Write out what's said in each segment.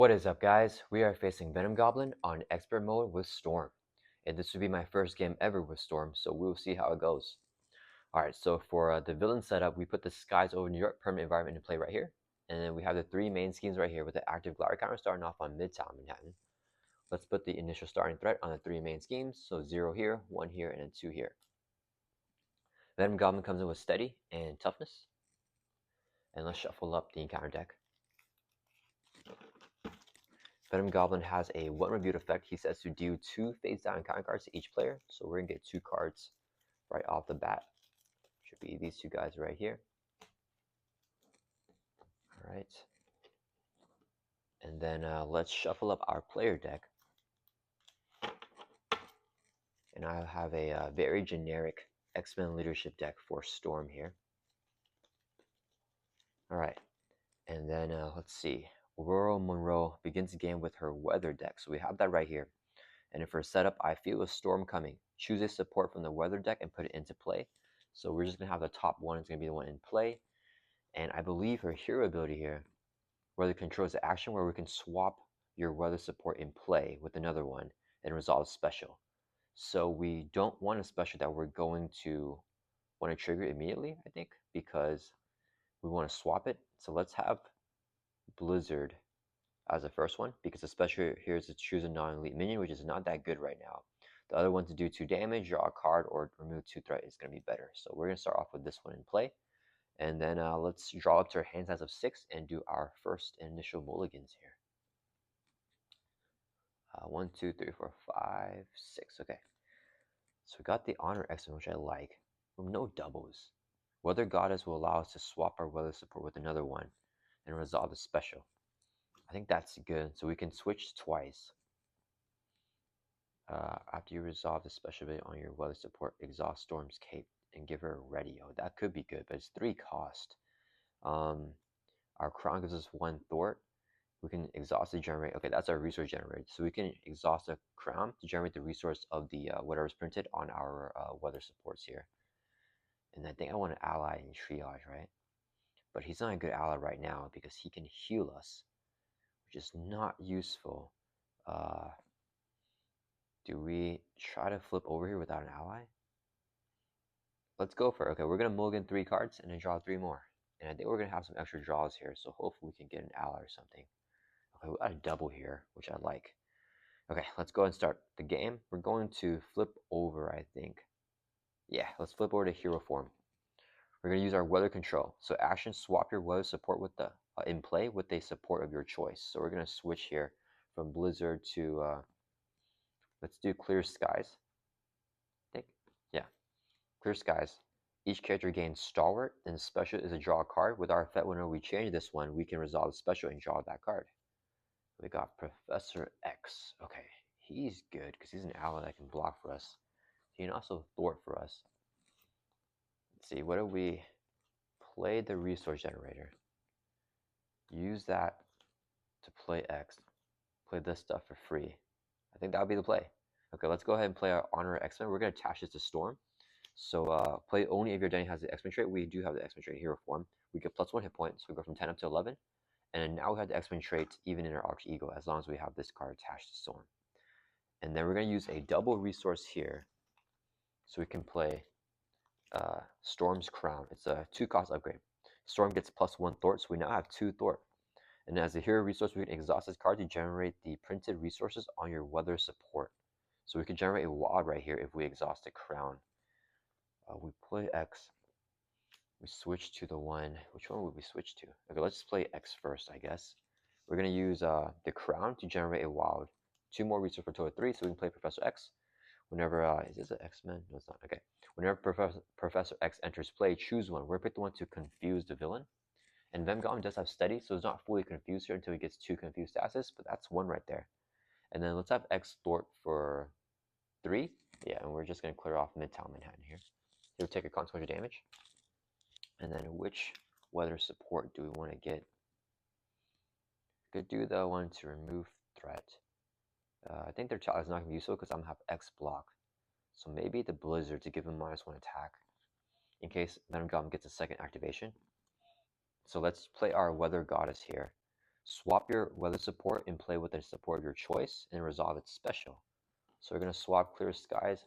What is up, guys? We are facing Venom Goblin on expert mode with Storm. And this would be my first game ever with Storm, so we'll see how it goes. Alright, so for the villain setup, we put the Skies Over New York permanent environment in play right here. And then we have the three main schemes right here with the active glider counter starting off on Midtown Manhattan. Let's put the initial starting threat on the three main schemes, so 0 here, 1 here, and then 2 here. Venom Goblin comes in with Steady and Toughness. And let's shuffle up the encounter deck. Venom Goblin has a one rebuke effect. He says to deal 2 face down encounter cards to each player. So we're going to get 2 cards right off the bat. Should be these 2 guys right here. Alright. And then let's shuffle up our player deck. And I have a very generic X-Men leadership deck for Storm here. Alright. And then let's see. Aurora Monroe begins the game with her weather deck. So we have that right here. And for setup, I feel a storm coming. Choose a support from the weather deck and put it into play. So we're just going to have the top one. It's going to be the one in play. And I believe her hero ability here, weather control is the action where we can swap your weather support in play with another one and resolve special. So we don't want a special that we're going to want to trigger immediately, I think, because we want to swap it. So let's have Blizzard as the first one, because the special here is to choose a non-elite minion, which is not that good right now. The other one to do 2 damage, draw a card, or remove 2 threat is going to be better. So we're going to start off with this one in play. And then let's draw up to our hand size of 6 and do our first initial mulligans here. 1, 2, 3, 4, 5, 6. Okay. So we got the Honor X-Men, which I like. No doubles. Weather Goddess will allow us to swap our weather support with another one and resolve the special. I think that's good. So we can switch twice. After you resolve the special ability on your weather support, exhaust Storm's Cape and give her a ready. Oh, that could be good, but it's 3 cost. Our crown gives us 1 thwart. We can exhaust the generate. Okay, that's our resource generator. So we can exhaust a crown to generate the resource of the whatever's printed on our weather supports here. And I think I want to ally in triage, right? But he's not a good ally right now because he can heal us, which is not useful. Do we try to flip over here without an ally? Let's go for it. Okay, we're going to mulligan 3 cards and then draw 3 more. And I think we're going to have some extra draws here, so hopefully we can get an ally or something. Okay, we got a double here, which I like. Okay, let's go and start the game. We're going to flip over, I think. Yeah, let's flip over to hero form. We're going to use our weather control. So action, swap your weather support with the in play with a support of your choice. So we're going to switch here from Blizzard to, let's do Clear Skies. I think, yeah, Clear Skies. Each character gains Stalwart, then special is a draw card. With our effect, whenever we change this one, we can resolve the special and draw that card. We got Professor X. Okay, he's good because he's an ally that can block for us. He can also thwart for us. Let's see, what do we play? The resource generator. Use that to play X. Play this stuff for free. I think that would be the play. Okay, let's go ahead and play our Honor X-Men. We're going to attach this to Storm. So play only if your identity has the X-Men trait. We do have the X-Men trait hero form. We get +1 hit points. So we go from 10 up to 11. And now we have the X-Men trait even in our Arch Ego, as long as we have this card attached to Storm. And then we're going to use a double resource here. So we can play Storm's Crown. It's a 2-cost upgrade. Storm gets +1 thwart, so we now have 2 thwart. And as a hero resource, we can exhaust this card to generate the printed resources on your weather support. So we can generate a wild right here if we exhaust a crown. We play X. We switch to the one. Which one would we switch to? Okay, let's play X first, I guess. We're going to use the crown to generate a wild. 2 more resources for total 3, so we can play Professor X. Whenever, is this an X-Men? No, it's not. Okay. Whenever Professor X enters play, choose one. We're going to pick the one to confuse the villain. And Venom Goblin does have steady, so it's not fully confused here until he gets 2 confused statuses, but that's 1 right there. And then let's have X thwart for 3. Yeah, and we're just going to clear off Midtown Manhattan here. He'll take a consequential damage. And then which weather support do we want to get? Could do the one to remove threat. I think their child is not going to be useful because I'm going to have X block. So maybe the Blizzard to give him -1 attack in case Venom Goblin gets a second activation. So let's play our Weather Goddess here. Swap your weather support and play with a support of your choice and resolve its special. So we're going to swap Clear Skies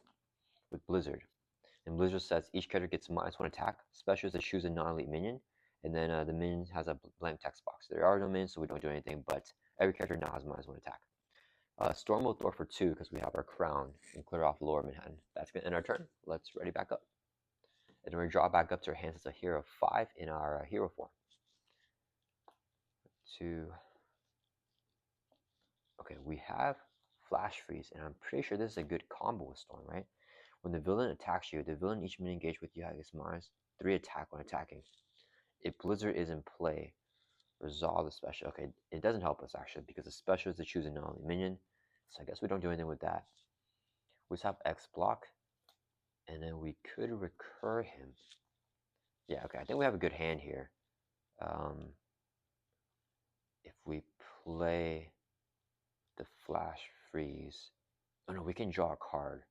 with Blizzard. And Blizzard says each character gets -1 attack. Special is to choose a non-elite minion. And then the minion has a blank text box. There are no minions, so we don't do anything, but every character now has -1 attack. Storm will Thor for 2 because we have our crown and clear off Lower Manhattan. That's going to end our turn. Let's ready back up. And then we draw back up to our hands as a hero 5 in our hero form. 2. Okay, we have Flash Freeze, and I'm pretty sure this is a good combo with Storm, right? When the villain attacks you, the villain each minion engaged with you has -3 attack when attacking. If Blizzard is in play, resolve the special. Okay, it doesn't help us actually because the special is to choose a non-elite minion. So I guess we don't do anything with that. We just have X block, and then we could recur him. Yeah, okay, I think we have a good hand here. If we play the Flash Freeze, oh no, we can draw a card.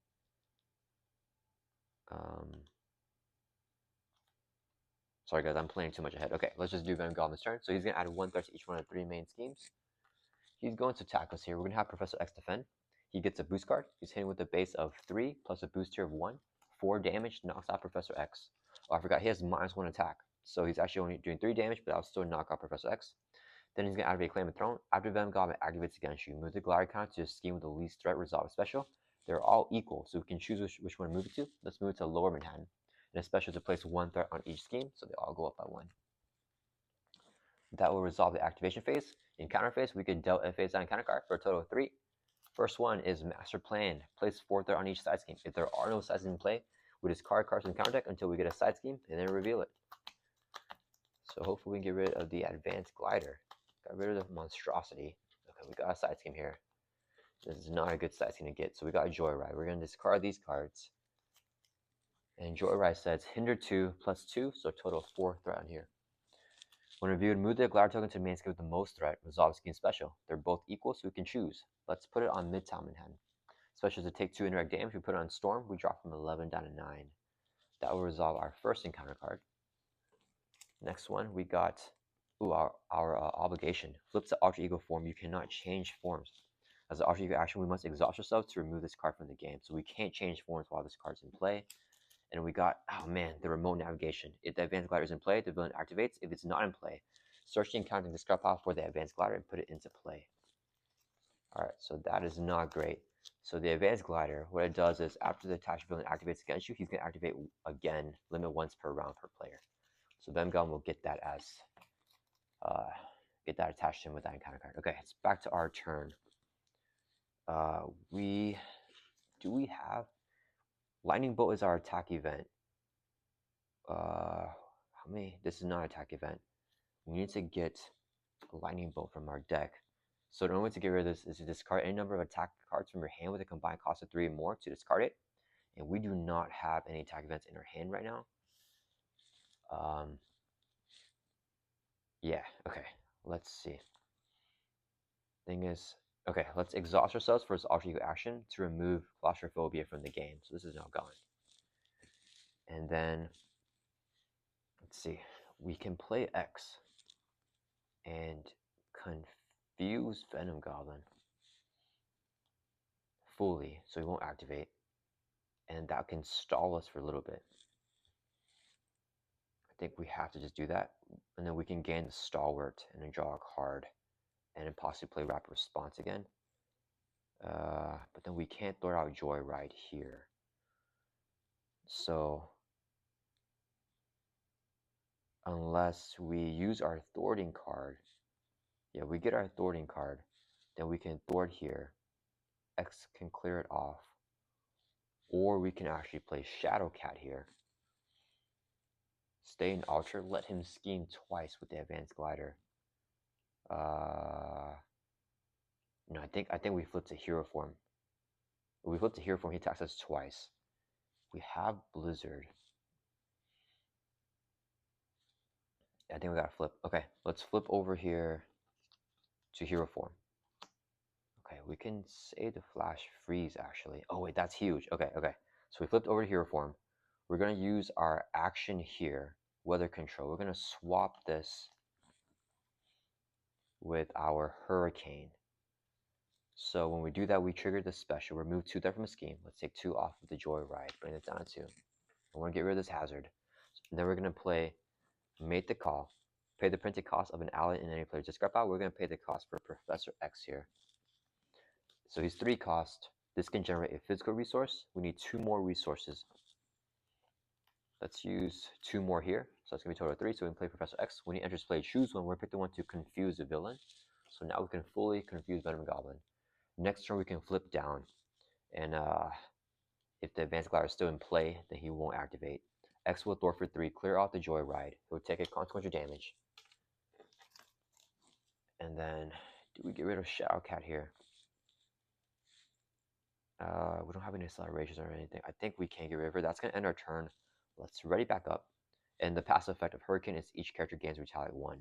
Sorry guys, I'm playing too much ahead. Okay, let's just do Venom Goblin's turn. So he's gonna add 1 threat to each one of the 3 main schemes. He's going to attack us here. We're gonna have Professor X defend. He gets a boost card. He's hitting with a base of 3 plus a boost tier of 1. 4 damage, knocks out Professor X. Oh, I forgot, he has -1 attack. So he's actually only doing 3 damage, but I'll still knock out Professor X. Then he's going to activate Claim of Throne. After Venom Goblin activates against you, move the glider counter to a scheme with the least threat, resolve a special. They're all equal, so we can choose which one to move it to. Let's move it to Lower Manhattan. And a special to place 1 threat on each scheme, so they all go up by 1. That will resolve the activation phase. In counter phase, we could deal a phase down counter card for a total of 3. First one is Master Plan. Place 4 threat on each side scheme. If there are no sides in play, we discard cards in the counter deck until we get a side scheme and then reveal it. So hopefully we can get rid of the Advanced Glider. Got rid of the Monstrosity. Okay, we got a side scheme here. This is not a good side scheme to get, so we got a Joyride. We're going to discard these cards. And Joyride says hinder 2 plus 2, so a total of 4 threat on here. When reviewed, move the Glider token to the main scheme with the most threat, resolve scheme special. They're both equal, so we can choose. Let's put it on Midtown Manhattan. Special to take 2 indirect damage. We put it on Storm. We drop from 11 down to 9. That will resolve our first encounter card. Next one, we got our obligation. Flip to alter ego form. You cannot change forms. As an alter ego action, we must exhaust ourselves to remove this card from the game. So we can't change forms while this card's in play. And we got, oh man, the remote navigation. If the Advanced Glider is in play, the villain activates. If it's not in play, search the encounter in the discard pile for the Advanced Glider and put it into play. Alright, so that is not great. So the Advanced Glider, what it does is after the attached villain activates against you, he's going to activate again, limit once per round per player. So Venom Goblin will get that as get that attached to him with that encounter card. Okay, it's back to our turn. We have Lightning Bolt is our attack event. How many? This is not an attack event. We need to get a Lightning Bolt from our deck. So the only way to get rid of this is to discard any number of attack cards from your hand with a combined cost of 3 or more to discard it. And we do not have any attack events in our hand right now. Yeah, okay. Let's see. Thing is, okay, let's exhaust ourselves for this alter ego action to remove claustrophobia from the game. So this is now gone. And then, let's see, we can play X and confuse Venom Goblin fully, so he won't activate. And that can stall us for a little bit. I think we have to just do that. And then we can gain the Stalwart and then draw a card. And then possibly play Rapid Response again. But then we can't throw out Joyride here. So, unless we use our thwarting card, yeah, we get our thwarting card, then we can thwart here. X can clear it off. Or we can actually play Shadowcat here. Stay in Ultra, let him scheme twice with the Advanced Glider. No, I think we flip to hero form. If we flip to hero form, he attacks us twice. We have Blizzard. I think we gotta flip. Okay, let's flip over here to hero form. Okay, we can save the Flash Freeze actually. Oh wait, that's huge. Okay. So we flipped over to hero form. We're gonna use our action here, weather control. We're gonna swap this with our Hurricane. So when we do that, we trigger the special, remove 2 threat from a scheme. Let's take 2 off of the Joyride, bring it down to 2. I want to get rid of this hazard. And then we're going to play Make the Call, pay the printed cost of an ally in any player's discard pile. We're going to pay the cost for Professor X here. So he's 3 cost. This can generate a physical resource. We need 2 more resources. Let's use 2 more here. So that's going to be a total of 3. So we can play Professor X. When he enters play, choose one. We're pick the one to confuse the villain. So now we can fully confuse Venom Goblin. Next turn we can flip down. And if the Advanced Glider is still in play, then he won't activate. X will thwart for 3, clear out the Joyride. He'll take a consequential damage. And then, do we get rid of Shadow Cat here? We don't have any accelerations or anything. I think we can get rid of her. That's going to end our turn. Let's ready back up. And the passive effect of Hurricane is each character gains Retaliate 1.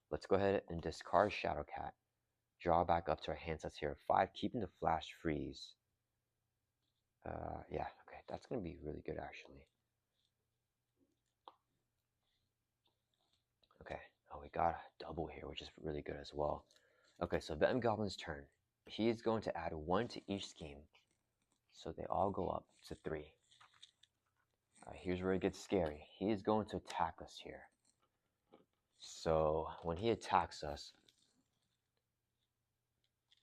Let's go ahead and discard Shadow Cat. Draw back up to our hand sets here. 5, keeping the Flash Freeze. Yeah, okay, that's going to be really good actually. Okay, oh, we got a double here, which is really good as well. Okay, so Venom Goblin's turn. He's going to add 1 to each scheme. So they all go up to 3. Here's where it gets scary. He is going to attack us here. So when he attacks us,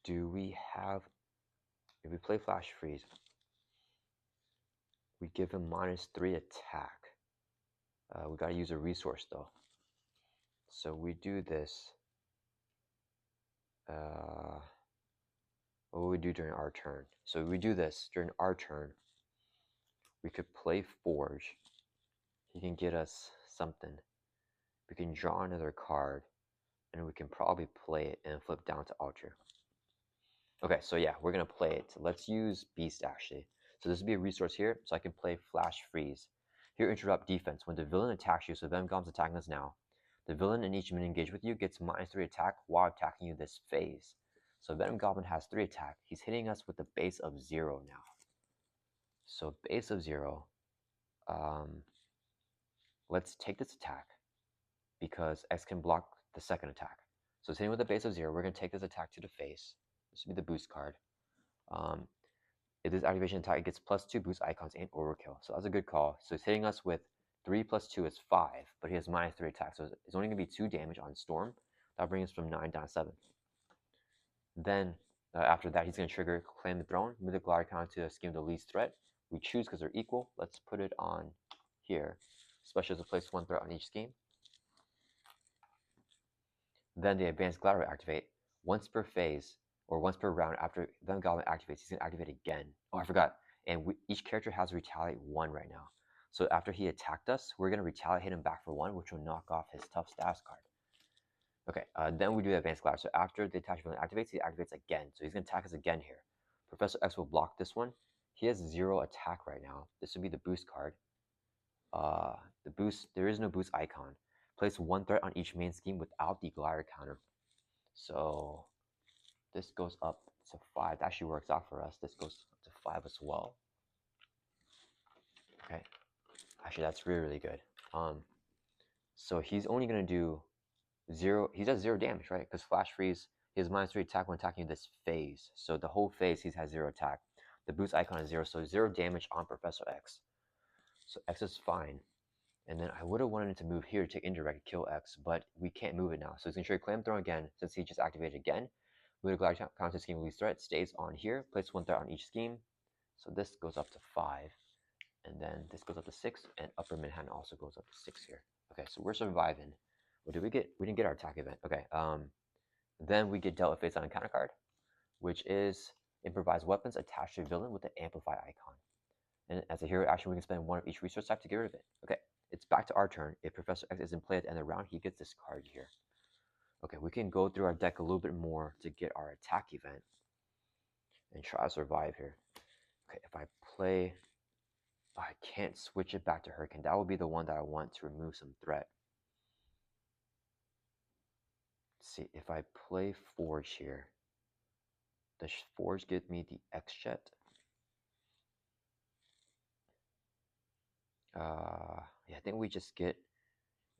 do we have, if we play Flash Freeze, we give him -3 attack. We got to use a resource though. So we do this. What would we do during our turn? So we do this during our turn. We could play Forge. He can get us something. We can draw another card, and we can probably play it and flip down to Ultra. Okay, so yeah, we're gonna play it. Let's use Beast actually. So this would be a resource here, so I can play Flash Freeze. Here, interrupt defense. When the villain attacks you, so Venom Goblin's attacking us now, the villain in each minion engaged with you gets -3 attack while attacking you this phase. So Venom Goblin has 3 attack. He's hitting us with the base of 0 now. So base of 0. Let's take this attack because X can block the second attack. So it's hitting with a base of 0. We're going to take this attack to the face. This would be the boost card. If this activation attack, it gets +2 boost icons and overkill. So that's a good call. So he's hitting us with 3 + 2 is 5, but he has -3 attack. So it's only going to be 2 damage on Storm. That'll bring us from 9 down to 7. Then after that, he's going to trigger Claim the Throne, move the glider count to a scheme of the least threat. We choose because they're equal. Let's put it on here. Special is to place 1 threat on each scheme. Then the Advanced Glider will activate once per phase or once per round. After Venom Goblin activates, he's going to activate again. Oh, I forgot. And each character has Retaliate 1 right now. So after he attacked us, we're going to Retaliate, hit him back for 1, which will knock off his Tough Status card. Okay, then we do the Advanced Glider. So after the attached villain activates, he activates again. So he's going to attack us again here. Professor X will block this one. He has 0 attack right now. This would be the boost card. The boost, there is no boost icon. Place 1 threat on each main scheme without the glider counter. So this goes up to 5. That actually works out for us. This goes up to 5 as well. Okay, actually that's really, really good. So he's only going to do 0, he does 0 damage, right? Because Flash Freeze, he has -3 attack when attacking this phase. So the whole phase he has 0 attack. The boost icon is 0, so 0 damage on Professor X. So X is fine. And then I would have wanted to move here to take indirect, kill X, but we can't move it now. So he's going to trigger Clam Throne again, since he just activated again. Move the glider counter scheme least threat, stays on here, place 1 threat on each scheme. So this goes up to 5. And then this goes up to 6, and Upper Manhattan also goes up to 6 here. Okay, so we're surviving. What did we get? We didn't get our attack event. Okay, then we get dealt a face on a counter card, which is improvise weapons attached to a villain with the amplify icon. And as a hero action, we can spend 1 of each resource type to get rid of it. Okay, it's back to our turn. If Professor X is in play at the end of the round, he gets this card here. Okay, we can go through our deck a little bit more to get our attack event and try to survive here. Okay, if I play, I can't switch it back to Hurricane. That would be the one that I want to remove some threat. Let's see, if I play Forge here, does Forge give me the X-Jet? Yeah, I think we just get,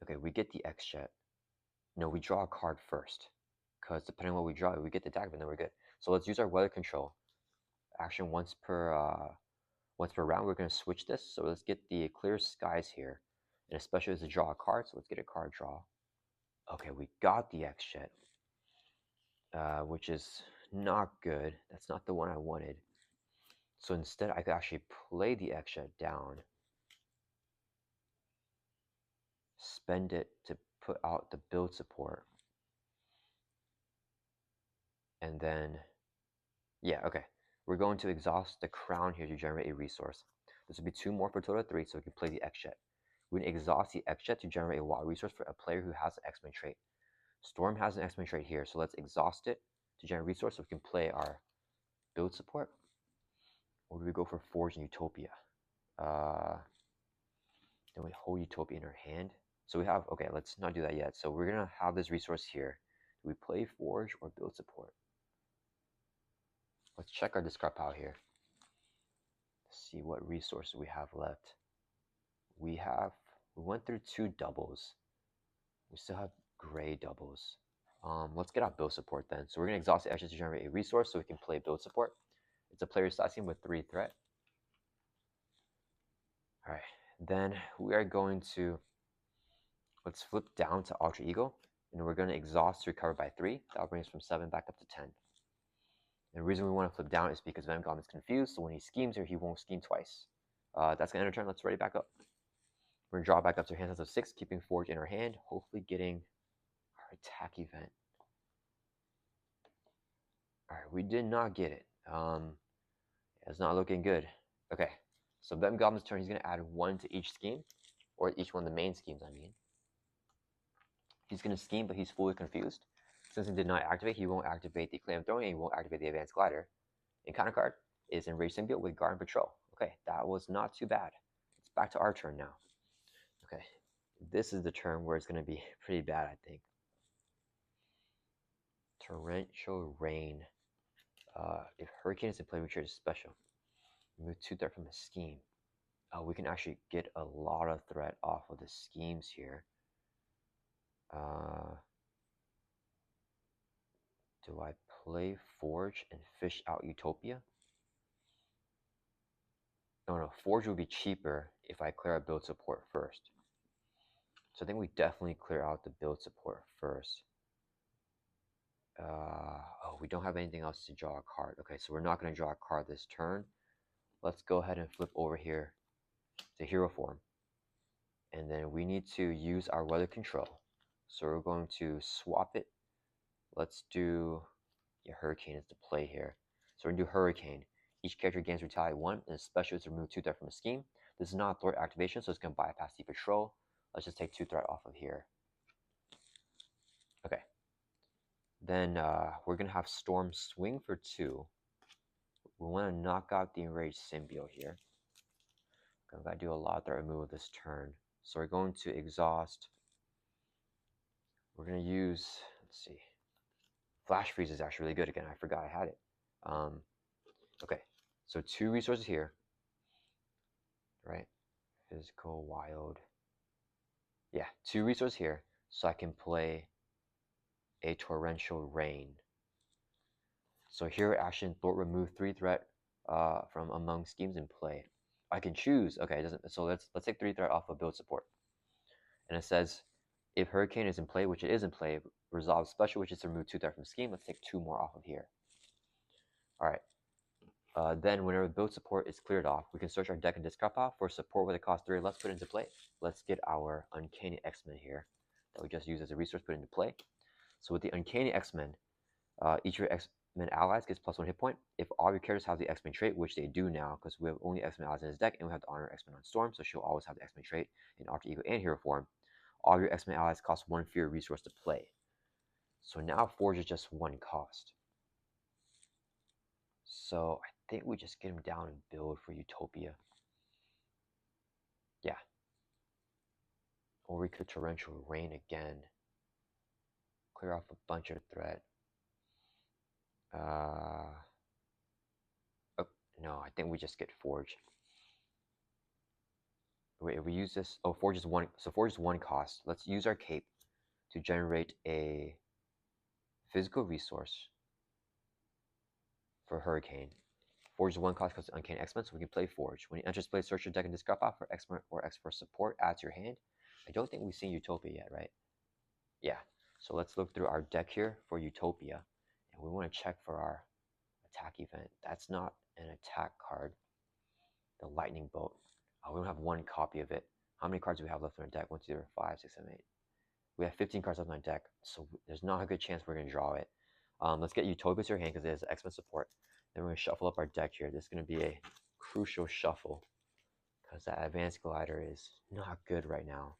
okay, we get the X-Jet. No, we draw a card first, because depending on what we draw, if we get the attack, then we're good. So let's use our weather control. Action once per round. We're going to switch this. So let's get the clear skies here, and especially as a draw a card. So let's get a card draw. Okay, we got the X-Jet, which is not good. That's not the one I wanted. So instead, I could actually play the X-Jet down, spend it to put out the build support, and then, yeah, okay. We're going to exhaust the crown here to generate a resource. This will be 2 more for a total of 3, so we can play the X-Jet. We can exhaust the X-Jet to generate a wild resource for a player who has an X-Men trait. Storm has an X-Men trait here, so let's exhaust it to generate a resource so we can play our build support. Or do we go for Forge and Utopia? Then we hold Utopia in our hand. So we have, okay, let's not do that yet. So we're going to have this resource here. Do we play Forge or build support? Let's check our discard pile here. Let's see what resources we have left. We went through 2 doubles. We still have gray doubles. Let's get out build support then. So we're going to exhaust the actions to generate a resource so we can play build support. It's a player stat team with 3 threat. All right, then we are going to, let's flip down to Alter Ego, and we're going to exhaust to recover by 3. That'll bring us from 7 back up to 10. And the reason we want to flip down is because Venom Goblin is confused, so when he schemes here, he won't scheme twice. That's going to end our turn. Let's ready back up. We're going to draw back up to our hand size of 6, keeping Forge in our hand, hopefully getting our attack event. All right, we did not get it. It's not looking good. Okay, so Venom Goblin's turn, he's going to add 1 to each scheme, or each one of the main schemes, I mean. He's going to scheme, but he's fully confused. Since he did not activate, he won't activate the Claim Throwing, and he won't activate the Advanced Glider. And counter card is Enraged Symbiote with Guard and Patrol. Okay, that was not too bad. It's back to our turn now. Okay, this is the turn where it's going to be pretty bad, I think. Torrential Rain. If Hurricane is in play, we trade a special. Remove 2 threat from a scheme. We can actually get a lot of threat off of the schemes here. Do I play Forge and fish out Utopia? No, Forge would be cheaper if I clear out build support first. So I think we definitely clear out the build support first. Oh, we don't have anything else to draw a card. Okay, so we're not going to draw a card this turn. Let's go ahead and flip over here to hero form. And then we need to use our weather control. So we're going to swap it. Let's do, yeah, Hurricane is the play here. So we're going to do Hurricane. Each character gains Retaliate 1, and especially to remove 2 threat from a scheme. This is not a threat activation, so it's going to bypass the patrol. Let's just take 2 threat off of here. Okay. Then we're going to have Storm swing for 2. We want to knock out the Enraged Symbiote here. I've got to do a lot of threat removal this turn. So we're going to exhaust. We're going to use, let's see. Flash Freeze is actually really good again. I forgot I had it. Okay, so 2 resources here. Right? Physical, wild. Yeah, 2 resources here. So I can play a Torrential Rain. So here action, Thwart remove 3 threat from among schemes in play. I can choose. Okay, it doesn't. So let's take 3 threat off of build support. And it says if Hurricane is in play, which it is in play, resolve special, which is to remove 2 threat from scheme. Let's take 2 more off of here. All right. Then whenever build support is cleared off, we can search our deck and discard pile for support with a cost 3. Let's put it into play. Let's get our Uncanny X-Men here that we just used as a resource put into play. So with the Uncanny X-Men, each of your X-Men allies gets +1 hit point. If all your characters have the X-Men trait, which they do now, because we have only X-Men allies in his deck, and we have to honor X-Men on Storm, so she'll always have the X-Men trait in Alter Ego and Hero form. All your X-Men allies cost 1 fewer resource to play. So now Forge is just 1 cost. So I think we just get him down and build for Utopia. Yeah. Or we could Torrential Rain again. Clear off a bunch of threat. Oh, no, I think we just get Forge. Wait, if we use this, oh, Forge is 1, so Forge is 1 cost. Let's use our cape to generate a physical resource for Hurricane. Forge is 1 cost because Uncanny X-Men, so we can play Forge. When he enters play, search your deck and discard off for X-Men or X for support. Add to your hand. I don't think we've seen Utopia yet, right? Yeah. So let's look through our deck here for Utopia. And we want to check for our attack event. That's not an attack card. The Lightning Bolt. Oh, we don't have 1 copy of it. How many cards do we have left on our deck? 1, 2, 3, 4, 5, 6, 7, 8. We have 15 cards left on our deck, so there's not a good chance we're going to draw it. Let's get Utopia to your hand because it has X-Men support. Then we're going to shuffle up our deck here. This is going to be a crucial shuffle because that Advanced Glider is not good right now.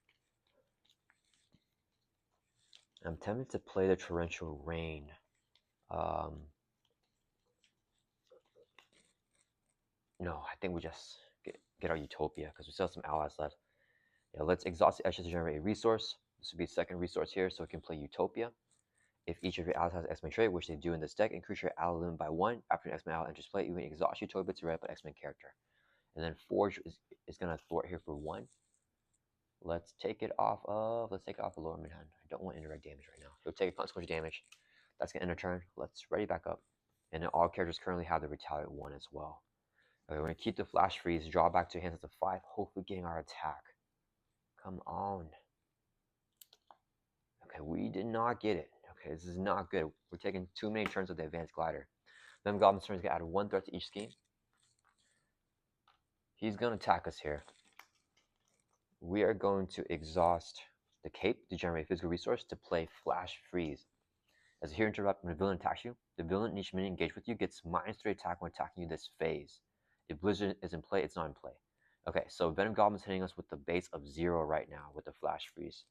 I'm tempted to play the Torrential Rain. No, I think we just get our Utopia because we still have some allies left. Yeah, let's exhaust the Ashes to generate a resource. This would be a second resource here, so we can play Utopia. If each of your allies has X-Men trait, which they do in this deck, increase your ally limit by 1. After an X-Men ally enters play, you can exhaust Utopia to read up an X-Men character. And then Forge is going to thwart here for 1. Let's take it off of Lower Midhand. I don't want indirect damage right now. He'll take a consequential damage. That's going to end a turn. Let's ready back up. And then all characters currently have the Retaliate 1 as well. Okay, we're going to keep the Flash Freeze, draw back to hands at 5, hopefully getting our attack. Come on. Okay, we did not get it. Okay, this is not good. We're taking too many turns with the Advanced Glider. Then Goblin's turn is going to add 1 threat to each scheme. He's going to attack us here. We are going to exhaust the Cape to generate physical resource to play Flash Freeze. As a hero interrupt, when a villain attacks you, the villain in each minion engaged with you gets -3 attack when attacking you this phase. If Blizzard is in play, it's not in play. Okay, so Venom Goblin's hitting us with the base of 0 right now with the Flash Freeze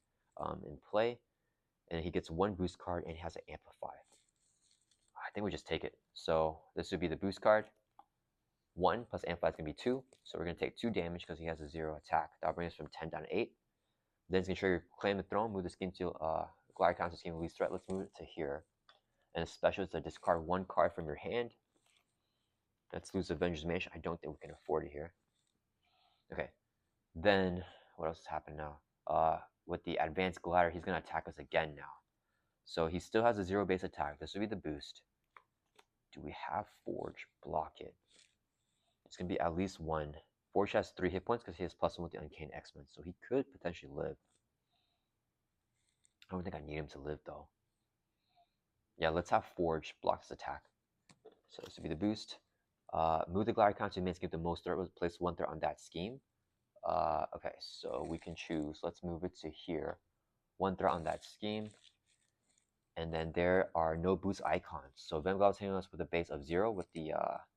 in play. And he gets 1 boost card and he has an Amplify. I think we just take it. So this would be the boost card. 1 plus Amplify is going to be 2. So we're going to take 2 damage because he has a 0 attack. That'll bring us from 10 down to 8. Then it's going to trigger Claim the Throne, move the scheme to Glider counter scheme least threat. Let's move it to here. And a special is to discard 1 card from your hand. Let's lose Avengers Mansion. I don't think we can afford it here. Okay. Then what else is happening now? With the Advanced Glider, he's going to attack us again now. So he still has a 0 base attack. This would be the boost. Do we have Forge block it? It's going to be at least 1. Forge has 3 hit points because he has +1 with the Uncanny X-Men. So he could potentially live. I don't think I need him to live though. Yeah, let's have Forge block his attack. So this would be the boost. Move the Glider counter to main scheme the most threat. Place 1 threat on that scheme. Okay, so we can choose. Let's move it to here. 1 threat on that scheme. And then there are no boost icons. So Venom is hitting us with a base of 0 with the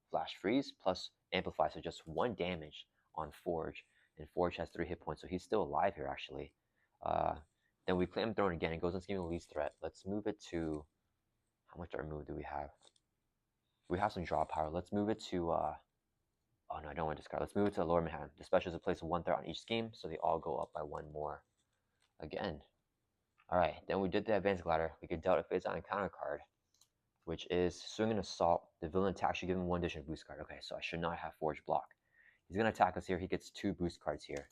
Flash Freeze plus Amplify. So just 1 damage on Forge. And Forge has 3 hit points. So he's still alive here, actually. Then we Claim Throne again. It goes on scheme of least threat. Let's move it to... How much move do we have? We have some draw power. Let's move it to... oh no, I don't want to discard. Let's move it to Lower Midhand. The special is to place 1 threat on each scheme. So they all go up by 1 more. Again. Alright, then we did the Advanced Glider. We could dealt a face on encounter card, which is Swing and Assault. The villain attacks you, give him 1 additional boost card. Okay, so I should not have Forge block. He's going to attack us here. He gets 2 boost cards here.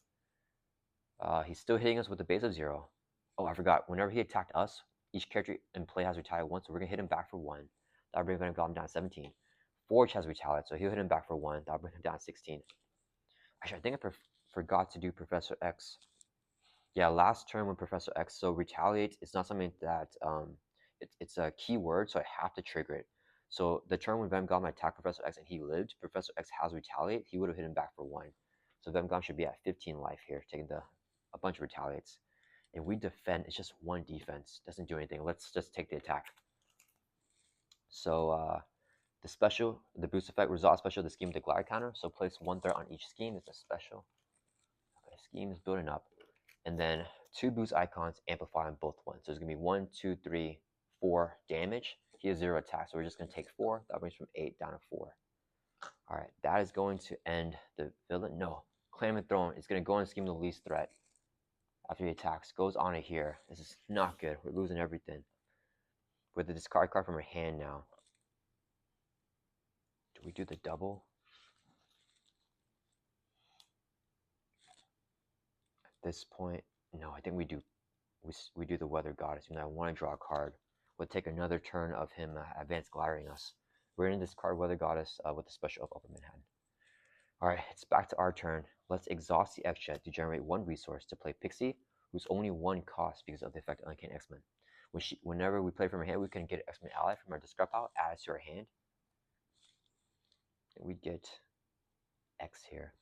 He's still hitting us with a base of 0. Oh, I forgot. Whenever he attacked us, each character in play has Retaliate 1, so we're going to hit him back for 1. That'll bring Venom Goblin down to 17. Forge has Retaliate, so he'll hit him back for 1. That'll bring him down to 16. Actually, I think I forgot to do Professor X. Yeah, last turn when Professor X, so Retaliate is not something that, it's a keyword, so I have to trigger it. So the turn when Venom Goblin attacked Professor X and he lived, Professor X has Retaliate, he would have hit him back for 1. So Venom Goblin should be at 15 life here, taking a bunch of Retaliates. And we defend, it's just 1 defense, doesn't do anything. Let's just take the attack. So the special, the boost effect, resolve special, the scheme with the Glider counter. So place 1 threat on each scheme, it's a special. Okay, scheme is building up. And then 2 boost icons amplify on both ones. So there's going to be 1, 2, 3, 4 damage. He has 0 attack, so we're just going to take 4. That brings from 8 down to 4. Alright, that is going to end the villain. No, Claim and Throne is going to go on scheme the least threat. After he attacks, goes on it here. This is not good. We're losing everything. With the discard card from her hand now. Do we do the double? At this point, no, I think we do the Weather Goddess. And I want to draw a card. We'll take another turn of him advanced gliding us. We're going to discard Weather Goddess with the special of Overman Hand. Alright, it's back to our turn. Let's exhaust the X-Jet to generate one resource to play Pixie, who's only one cost because of the effect of Uncanny X-Men. Whenever we play from our hand, we can get an X-Men ally from our discard pile, add it to our hand. And we get X here.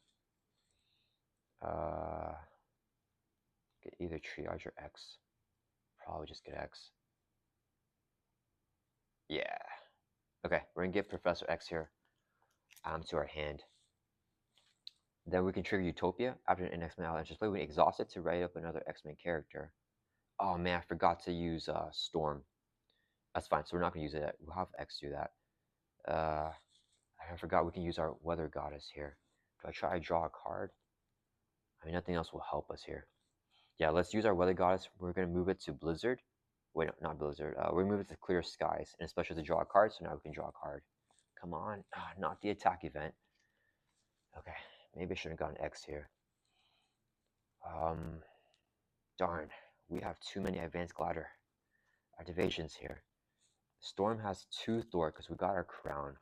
Get either Triage or X. Probably just get X. Yeah. Okay, we're gonna give Professor X here to our hand. Then we can trigger Utopia after an X-Men ally enters play. We exhaust it to write up another X-Men character. Oh man, I forgot to use Storm. That's fine, so we're not gonna use it. We'll have X do that. I forgot we can use our Weather Goddess here. Do I try to draw a card? I mean, nothing else will help us here. Yeah, let's use our Weather Goddess. We're gonna move it to Blizzard. Wait, no, not Blizzard. We're gonna move it to Clear Skies, and especially to draw a card. So now we can draw a card. Come on, not the attack event. Okay, maybe I should have gotten X here. Darn, we have too many advanced glider activations here. Storm has 2 Thor because we got our crown.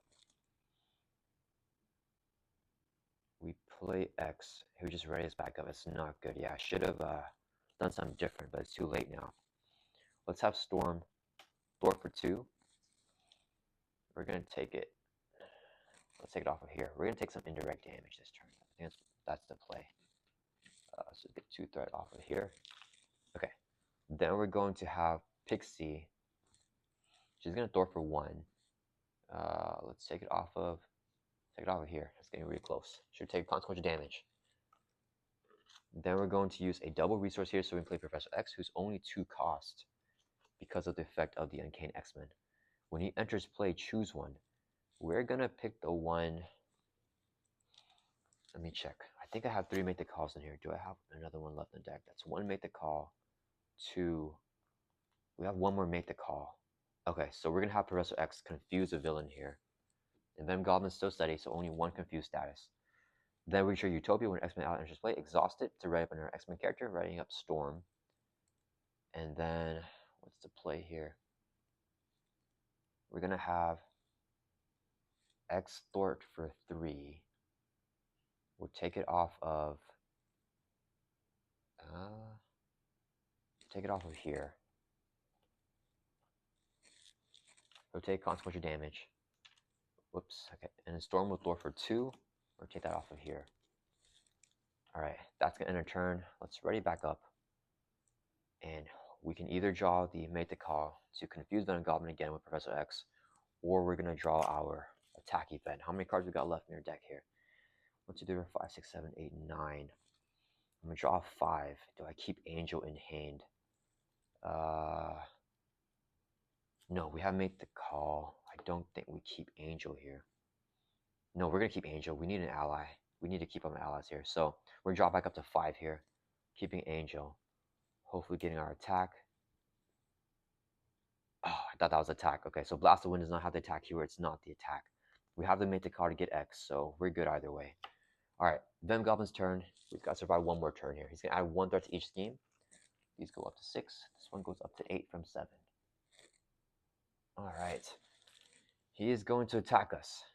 We play X. He just ready us back up. It's not good. Yeah, I should have done something different, but it's too late now. Let's have Storm Thor for 2. We're gonna take it. Let's take it off of here. We're gonna take some indirect damage this turn. I think that's the play. So get 2 threat off of here. Okay. Then we're going to have Pixie. She's gonna Thor for 1. Let's take it off of here. It's getting really close. Should take consequential damage. Then we're going to use a double resource here, so we can play Professor X, who's only 2 cost because of the effect of the Uncanny X-Men. When he enters play, choose one. We're gonna pick the one. Let me check. I think I have 3 make the calls in here. Do I have another one left in the deck? That's 1 make the call. 2. We have 1 more make the call. Okay, so we're gonna have Professor X confuse a villain here. And Venom Goblin's still steady, so only 1 confused status. Then we trigger Utopia when X-Men ally enters play. Exhaust it to write up another X-Men character, writing up Storm. And then what's the play here? We're gonna have X Thort for 3. We'll take it off of here. We'll take consequential damage. Whoops, okay. And then Storm will Thor for 2, or take that off of here. Alright, that's gonna end our turn. Let's ready back up. And we can either draw the Make the Call to confuse Venom Goblin again with Professor X, or we're gonna draw our attack event. How many cards we got left in your deck here? 1, 2, 3, 4, 5, 6, 7, 8, 9. I'm gonna draw 5. Do I keep Angel in hand? No, we have Make the Call. I don't think we keep Angel here. No, we're gonna keep Angel. We need an ally. We need to keep our allies here. So we're gonna drop back up to 5 here, keeping Angel. Hopefully getting our attack. Oh, I thought that was attack. Okay, so Blast of Wind does not have the attack here. It's not the attack. We have to make the card to get X, so we're good either way. Alright, Venom Goblin's turn. We've got to survive 1 more turn here. He's gonna add 1 threat to each scheme. These go up to 6. This one goes up to 8 from 7. Alright. He is going to attack us.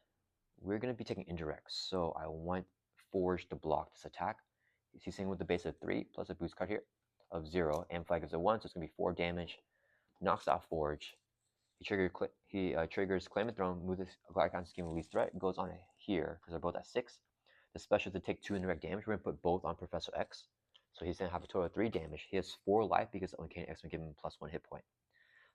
We're going to be taking indirect, so I want Forge to block this attack. He's saying with the base of 3 plus a boost card here of 0, and flag gives a 1, so it's going to be 4 damage. Knocks out Forge. He triggers Claim the Throne, moves this icon scheme release threat, goes on here because they're both at 6. The special to take 2 indirect damage. We're going to put both on Professor X, so he's going to have a total of 3 damage. He has 4 life because Uncanny X will give him +1 hit point.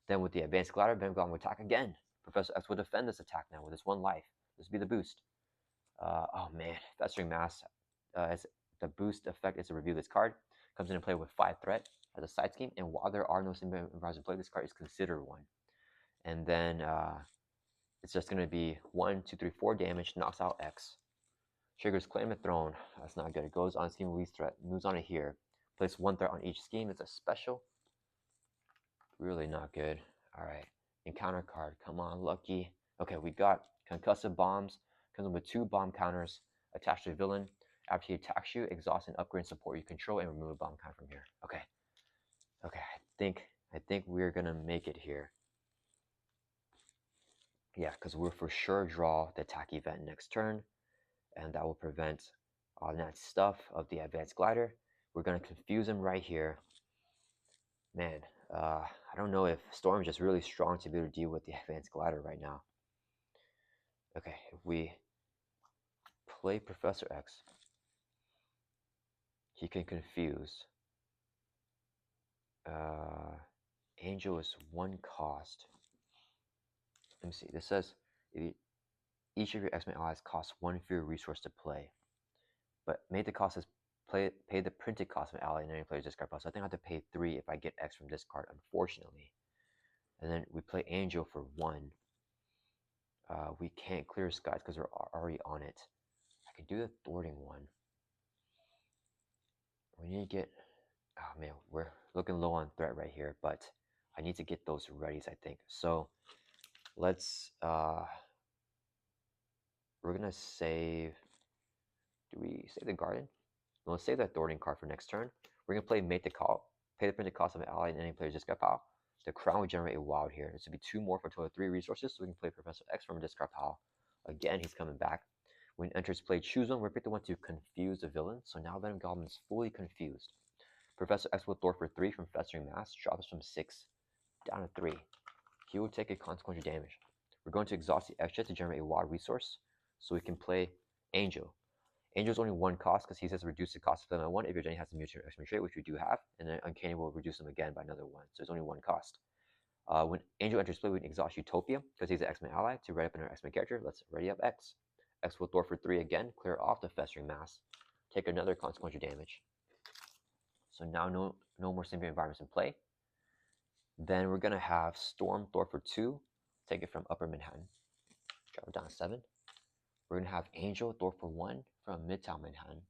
Then with the advanced glider, Venom Goblin will attack again. Professor X will defend this attack now with his 1 life. This will be the boost. Oh man, Festering Mass. As the boost effect is to review this card. Comes into play with 5 threat as a side scheme, and while there are no symbiote environments in play, this card is considered 1. And then it's just going to be 1, 2, 3, 4 damage, knocks out X. Triggers Claim the Throne. That's not good. It goes on scheme release threat, moves on to here. Place 1 threat on each scheme. It's a special. Really not good. Alright. Encounter card. Come on, lucky. Okay, we got Concussive Bombs. Comes with 2 bomb counters attached to a villain. After he attacks you, exhaust and upgrade support you control and remove a bomb counter from here. Okay. Okay, I think we're gonna make it here. Yeah, because we'll for sure draw the attack event next turn, and that will prevent all that stuff of the advanced glider. We're going to confuse him right here. Man, I don't know if Storm is just really strong to be able to deal with the advanced glider right now. Okay, if we play Professor X, he can confuse. Angel is 1 cost. Let me see. This says each of your X-Men allies costs 1 fewer resource to play, but made the cost as pay the printed cost of an ally in any player's discard pile. So I think I have to pay 3 if I get X from this card, unfortunately. And then we play Angel for 1. We can't clear skies because we're already on it. I can do the thwarting one. We need to get. Oh man, we're looking low on threat right here, but I need to get those readies, I think. So let's. We're gonna save. Do we save the garden? No, let's save that thwarting card for next turn. We're gonna play Make the Call. Pay the printed cost of an ally in any player's discard pile. The crown will generate a wild here. This would be 2 more for a total of 3 resources, so we can play Professor X from a discard pile. Again, he's coming back. When enters play, choose one. We're picked the one to confuse the villain. So now Venom Goblin is fully confused. Professor X will thwart for 3 from Festering Mass. Drops from 6 down to 3. He will take a consequential damage. We're going to exhaust the X-Jet to generate a wild resource, so we can play Angel. Angel's only 1 cost because he says reduce the cost of them by 1 if your Jenny has a mutant X-Men trait, which we do have, and then Uncanny will reduce them again by another 1. So it's only 1 cost. When Angel enters play, we can exhaust Utopia because he's an X-Men ally to ready up another X-Men character. Let's ready up X. X will thwart for 3 again, clear off the Festering Mass, take another consequential damage. So now no more symbiote environments in play. Then we're going to have Storm thwart for 2, take it from Upper Manhattan, drop it down to 7. We're going to have Angel thwart for 1 from Midtown Manhattan.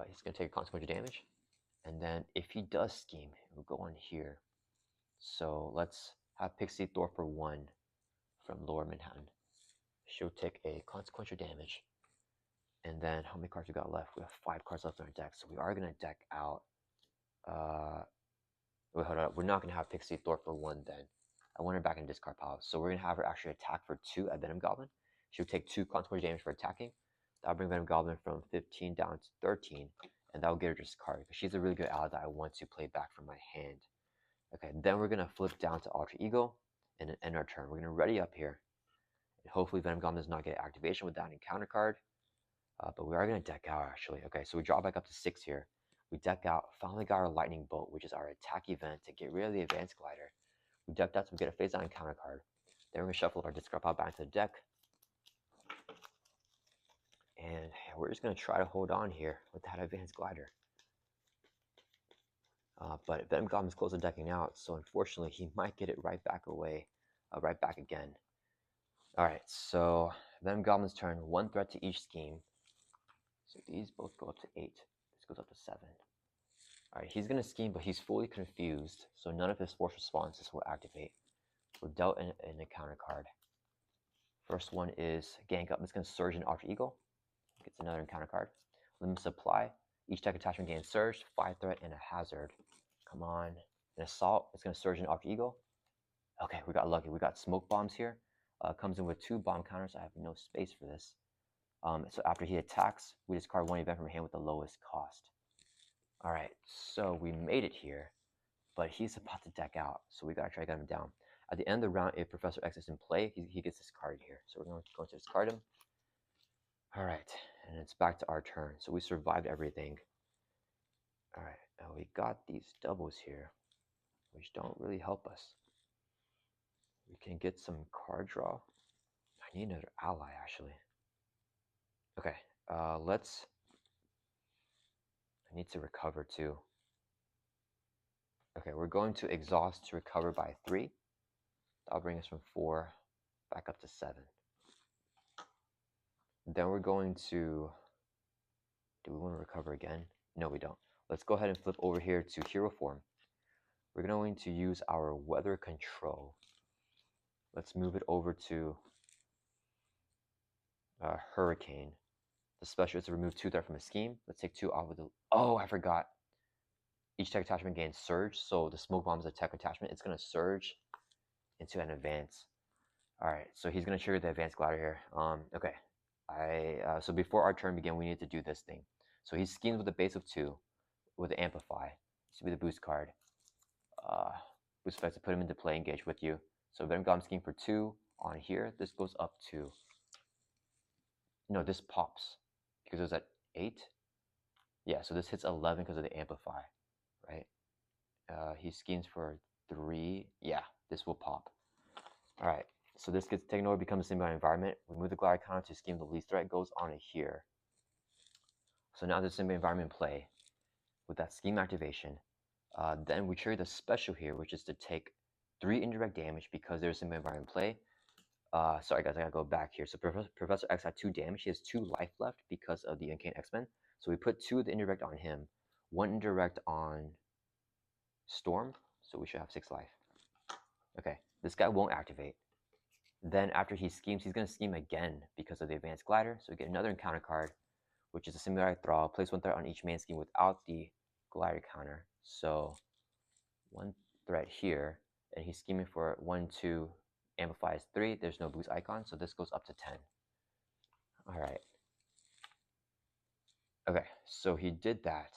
He's going to take consequential damage. And then if he does scheme, we'll go on here. So let's have Pixie thwart for 1 from Lower Manhattan. She'll take a consequential damage. And then how many cards we got left? We have 5 cards left in our deck. So we are going to deck out. Wait, hold up. We're not going to have Pixie thwart for 1 then. I want her back in discard pile. So we're going to have her actually attack for 2 at Venom Goblin. She'll take 2 consequential damage for attacking. That'll bring Venom Goblin from 15 down to 13. And that'll get her discard because she's a really good ally that I want to play back from my hand. Okay, then we're going to flip down to Alter Ego and then end our turn. We're going to ready up here. And hopefully Venom Goblin does not get activation with that encounter card. But we are going to deck out actually. Okay, so we draw back up to 6 here. We deck out, finally got our Lightning Bolt, which is our attack event to get rid of the Advanced Glider. We decked out to get a face down encounter card. Then we're going to shuffle up our discard pile back into the deck. And we're just going to try to hold on here with that Advanced Glider. But Venom Goblin's close to decking out, so unfortunately he might get it right back away, right back again. Alright, so Venom Goblin's turn, 1 threat to each scheme. So these both go up to 8. This goes up to 7. Alright, he's going to scheme, but he's fully confused, so none of his force responses will activate. We're dealt in a counter card. First one is Gank Up. It's going to Surge in Alter Ego. Gets another encounter card. Limit Supply. Each tech attachment gains Surge, 5 threat, and a Hazard. Come on. An Assault. It's going to Surge in Alter Ego. Okay, we got lucky. We got Smoke Bombs here. Comes in with 2 bomb counters. I have no space for this. So after he attacks, we discard 1 event from hand with the lowest cost. Alright, so we made it here, but he's about to deck out, so we gotta try to get him down. At the end of the round, if Professor X is in play, he gets discarded here. So we're going to discard him. Alright, and it's back to our turn. So we survived everything. Alright, now we got these doubles here, which don't really help us. We can get some card draw. I need another ally, actually. Okay, I need to recover too. Okay, we're going to exhaust to recover by 3. That'll bring us from 4 back up to 7. Then we're going to... Do we want to recover again? No, we don't. Let's go ahead and flip over here to Hero Form. We're going to use our Weather Control. Let's move it over to Hurricane. The special is to remove 2 threat from a scheme. Let's take 2 off with the... Oh, I forgot. Each tech attachment gains Surge, so the Smoke Bomb is a tech attachment. It's going to Surge into an advance. Alright, so he's going to trigger the advanced glider here. Okay. So before our turn begin, we need to do this thing. So he schemes with a base of 2 with the amplify. This should be the boost card. Boost effects to put him into play, engage with you. So Venom Goblin scheme for 2 on here. This goes up to, no, this pops because it was at 8. Yeah, so this hits 11 because of the amplify, right? He schemes for 3. Yeah, this will pop. All right, so this gets taken over, becomes a symbiotic environment. We move the glider counter to scheme the least threat, goes on to here. So now there's symbiotic environment in play with that scheme activation. Then we trigger the special here, which is to take 3 indirect damage because there's symbiotic environment in play. Sorry guys, I gotta go back here. So Professor X had 2 damage. He has 2 life left because of the Uncanny X-Men. So we put 2 of the indirect on him, 1 indirect on Storm. So we should have 6 life. Okay, this guy won't activate. Then after he schemes, he's gonna scheme again because of the advanced glider. So we get another encounter card, which is a symbiotic thrall. Place 1 threat on each main scheme without the glider counter. So 1 threat here, and he's scheming for 1, 2. Amplifies 3. There's no boost icon, so this goes up to 10. All right. Okay, so he did that,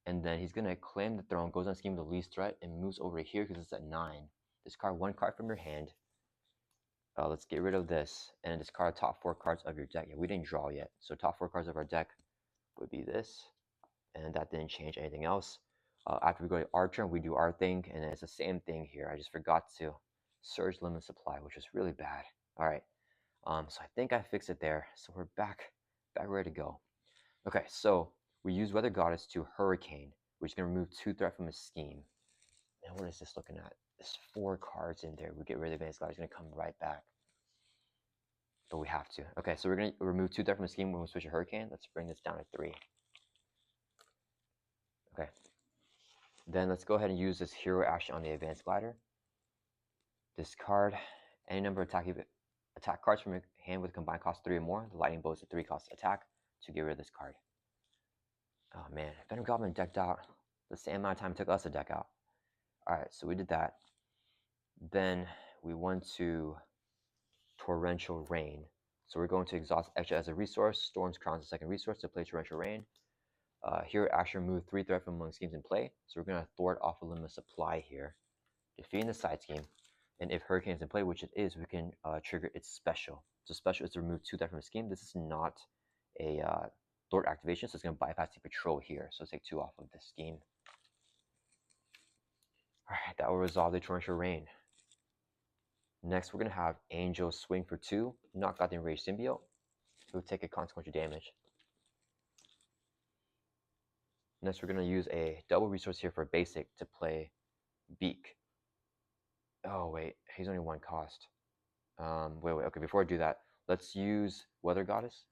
and then he's gonna claim the throne, goes on scheme the least threat, and moves over here because it's at 9. Discard 1 card from your hand. Let's get rid of this, and discard top 4 cards of your deck. Yeah, we didn't draw yet, so top 4 cards of our deck would be this, and that didn't change anything else. After we go to our turn, we do our thing, and it's the same thing here. I just forgot to surge limit supply, which was really bad. All right, so I think I fixed it there. So we're back ready to go. Okay, so we use Weather Goddess to Hurricane, which is gonna remove 2 threat from his scheme. And what is this looking at? There's 4 cards in there. We get rid of advanced glider, it's gonna come right back. But we have to. Okay, so we're gonna remove 2 threat from the scheme when we switch to Hurricane. Let's bring this down to 3. Okay. Then let's go ahead and use this hero action on the advanced glider. Discard any number of attack cards from your hand with combined cost 3 or more. The lightning bolt is a 3 cost attack to get rid of this card. Oh man, Venom Goblin decked out the same amount of time it took us to deck out. Alright, so we did that. Then we want to Torrential Rain. So we're going to exhaust extra as a resource. Storm's Crown is a second resource to play Torrential Rain. Here, Asher moved 3 threat from among schemes in play. So we're going to thwart off a limit of supply here, defeating the side scheme. And if Hurricane is in play, which it is, we can trigger its special. So special is to remove 2 threat from a scheme. This is not a thwart activation, so it's going to bypass the patrol here. So let's take 2 off of this scheme. Alright, that will resolve the Torrential Rain. Next, we're going to have Angel swing for 2, knock out the Enraged Symbiote. It will take a consequential damage. Next, we're going to use a double resource here for basic to play Beak. Oh, wait, he's only 1 cost. Wait, okay, before I do that, let's use Weather Goddess.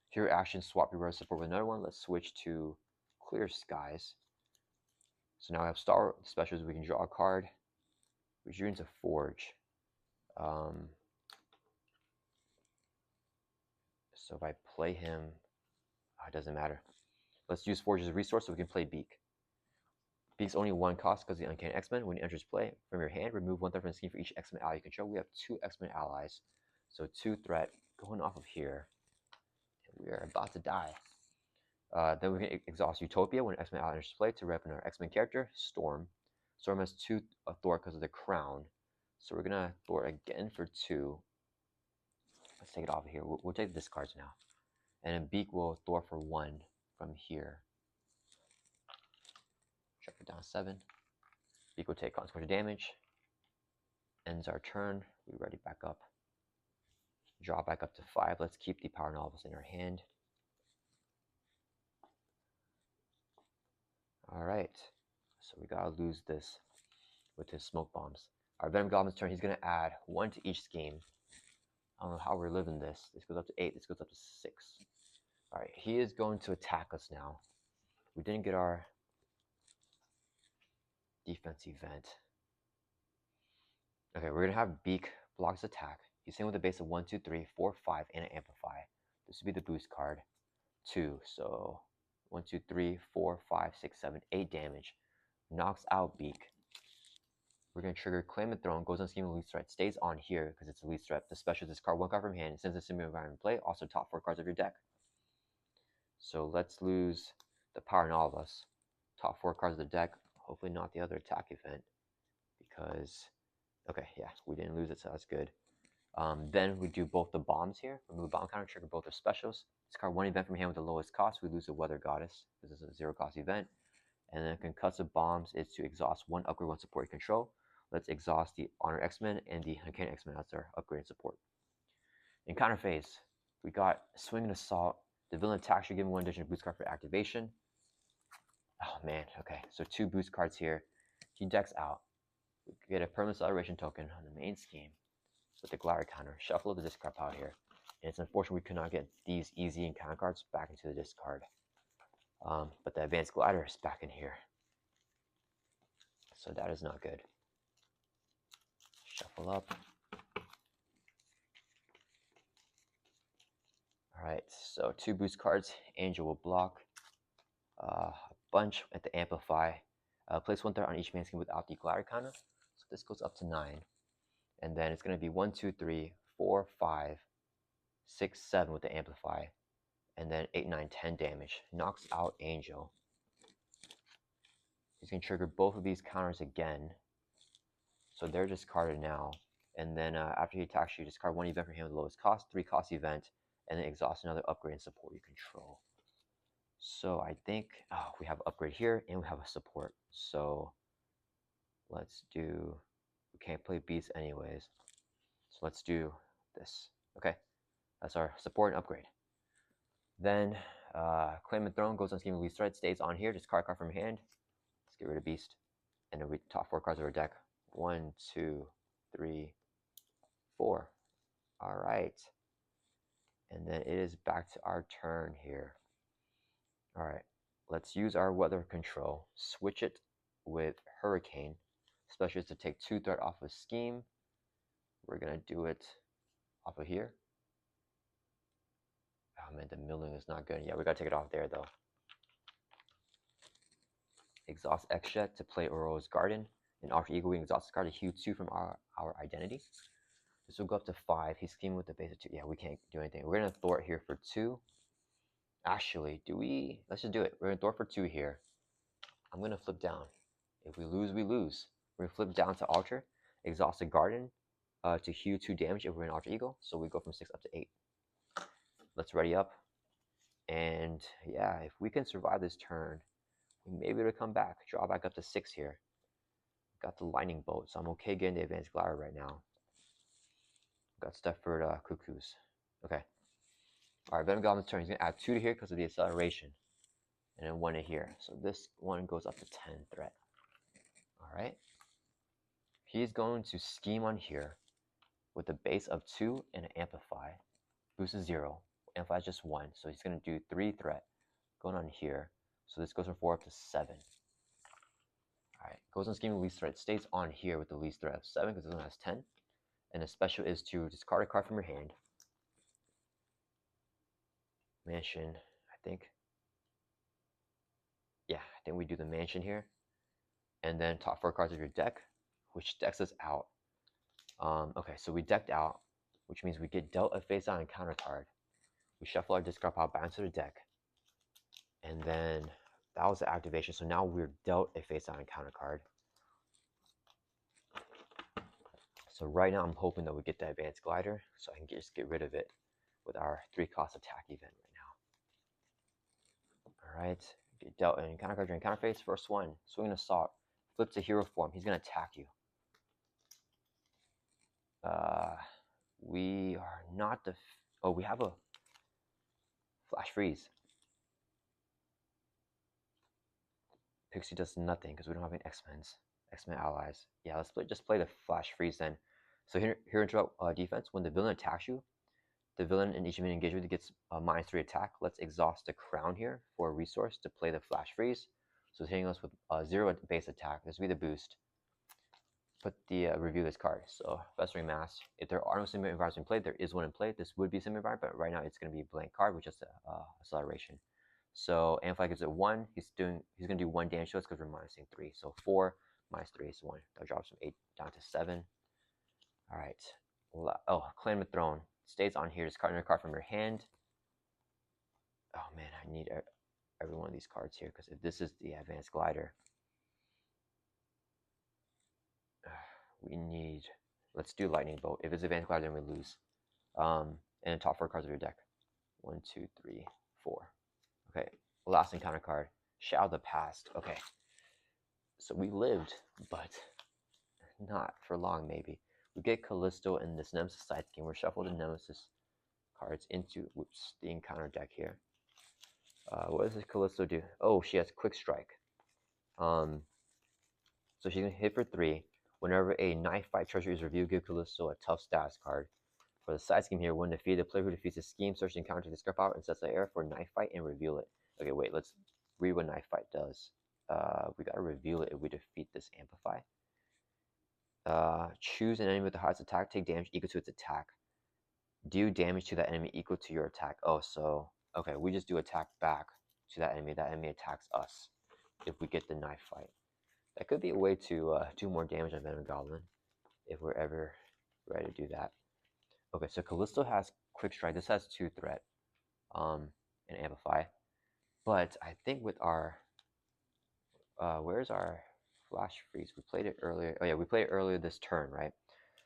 Here, action, swap your weather support with another one. Let's switch to Clear Skies. So now we have Star Specials. We can draw a card. We drew into Forge. So if I play him, it doesn't matter. Let's use Forge as a resource so we can play Beak. Beak's only 1 cost because of the Uncanny X-Men. When it enters play, from your hand, remove 1 threat from the scheme for each X-Men ally you control. We have 2 X-Men allies. So 2 threat going off of here. And we are about to die. Then we can exhaust Utopia when X-Men ally enters play to rep our X-Men character, Storm. Storm has 2 thwart because of the crown. So we're going to thwart again for 2. Let's take it off of here. We'll take the discards now. And then Beak will thwart for 1 from here. Drop it down 7. Beak will take consequential damage. Ends our turn. We ready back up. Draw back up to 5. Let's keep the power novels in our hand. Alright. So we gotta lose this with his smoke bombs. Our Venom Goblin's turn, he's gonna add 1 to each scheme. I don't know how we're living this. This goes up to 8, this goes up to 6. Alright, he is going to attack us now. We didn't get our defense event. Okay, we're gonna have Beak blocks attack. He's in with a base of 1, 2, 3, 4, 5, and an amplify. This would be the boost card. 2, so 1, 2, 3, 4, 5, 6, 7, 8 damage. Knocks out Beak. We're going to trigger Claim and Throne, goes on scheme of least threat, stays on here because it's a least threat. The special discard one card from hand, sends a similar environment in play, also top 4 cards of your deck. So let's lose the power in all of us. Top 4 cards of the deck, hopefully not the other attack event, because, okay, yeah, we didn't lose it, so that's good. Then we do both the bombs here. Remove bomb counter, trigger both their specials. Discard one event from hand with the lowest cost. We lose the Weather Goddess because it's a 0 cost event. And then concussive bombs is to exhaust one upgrade, one support you control. Let's exhaust the Honor X-Men and the Uncanny X-Men as our upgrade and support. In counter phase, we got Swing and Assault. The villain attacks you, give one additional boost card for activation. Oh man, okay. So 2 boost cards here. He decks out. We get a permanent acceleration token on the main scheme with the glider counter. Shuffle the discard pile here. And it's unfortunate we could not get these easy encounter cards back into the discard. But the advanced glider is back in here. So that is not good. Shuffle up. Alright, so 2 boost cards. Angel will block. A bunch at the Amplify. Place 1 threat on each main scheme without the glider counter. So this goes up to 9. And then it's going to be 1, 2, 3, 4, 5, 6, 7 with the Amplify. And then 8, 9, 10 damage. Knocks out Angel. He's going to trigger both of these counters again. So they're discarded now. And then after he attacks you, discard 1 event from him with the lowest cost, 3 cost event, and then exhaust another upgrade and support you control. So I think we have an upgrade here and we have a support. So let's do, we can't play beasts anyways. So let's do this. Okay, that's our support and upgrade. Then Claim and Throne goes on scheme of least threat, stays on here, discard a card from hand. Let's get rid of Beast. And then we top 4 cards of our deck. 1, 2, 3, 4. All right. And then it is back to our turn here. All right. Let's use our weather control. Switch it with Hurricane. Special is to take 2 threat off of scheme. We're going to do it off of here. Oh man, the milling is not good. Yeah, we got to take it off there though. Exhaust X-Jet to play Aurora's Garden. And after Eagle, we exhaust this card to hue 2 from our identity. This will go up to 5. He's scheming with the base of 2. Yeah, we can't do anything. We're going to thwart here for 2. Actually, let's just do it. We're going to thwart for 2 here. I'm going to flip down. If we lose, we lose. We're going to flip down to Alter. Exhaust the Garden to hue 2 damage if we're in Alter Ego. So we go from 6 up to 8. Let's ready up. And yeah, if we can survive this turn, we may be able to come back. Draw back up to 6 here. Got the Lightning Bolt, so I'm okay getting the Advanced Glider right now. Got Stepford Cuckoos. Okay. Alright, Venom Goblin's turn. He's going to add 2 to here because of the acceleration. And then 1 to here. So this one goes up to 10 threat. Alright. He's going to scheme on here with a base of 2 and an Amplify. Boost is 0. Amplify is just 1. So he's going to do 3 threat. Going on here. So this goes from 4 up to 7. Alright, goes on scheme of least threat. Stays on here with the least threat of 7 because this one has 10. And the special is to discard a card from your hand. Mansion, I think. Yeah, I think we do the mansion here. And then top 4 cards of your deck, which decks us out. Okay, so we decked out, which means we get dealt a face down encounter card. We shuffle our discard pile back into the deck. And then that was the activation. So now we're dealt a face down encounter card. So right now I'm hoping that we get the Advanced Glider so I can just get rid of it with our 3 cost attack event right now. Alright, get dealt an encounter card during encounter phase. First one, Swing and Assault. Flip to hero form. He's going to attack you. We are not the... Oh, we have a Flash Freeze. Pixie does nothing because we don't have any X-Men allies. Yeah, let's just play the Flash Freeze then. So here interrupt defense. When the villain attacks you, the villain in each minion engagement gets a -3 attack. Let's exhaust the crown here for a resource to play the Flash Freeze. So it's hitting us with 0 base attack. This will be the boost. Put the review this card. So Festering Mass. If there are no similar environments in play, there is one in play. This would be a similar environment, but right now it's going to be a blank card with just acceleration. So Amplify gives it 1. He's gonna do 1 damage to us because we're -3. So 4 -3 is 1. That drops from 8 down to 7. All right. Oh, Claim the Throne. Stays on here. Discard another card from your hand. Oh man, I need every one of these cards here, because if this is the Advanced Glider, we need... Let's do Lightning Bolt. If it's Advanced Glider, then we lose. And the top 4 cards of your deck. 1, 2, 3, 4. Okay, last encounter card. Shadow of the Past. Okay. So we lived, but not for long, maybe. We get Callisto in this Nemesis side scheme. We're shuffled the Nemesis cards into the encounter deck here. What does this Callisto do? Oh, she has Quick Strike. So she's going to hit for 3. Whenever a Knife Fight treasure is reviewed, give Callisto a tough status card. For the side scheme here, when defeated, the player who defeats the scheme search the encounter to discard power and sets the air for Knife Fight and reveal it. Okay, wait, let's read what Knife Fight does. We gotta reveal it if we defeat this Amplify. Choose an enemy with the highest attack, take damage equal to its attack. Do damage to that enemy equal to your attack. Oh, so, okay, we just do attack back to that enemy. That enemy attacks us if we get the Knife Fight. That could be a way to do more damage on Venom Goblin if we're ever ready to do that. Okay, so Callisto has Quick Strike. This has 2 threat and Amplify. But I think with our... where's our Flash Freeze? We played it earlier. Oh yeah, we played it earlier this turn, right?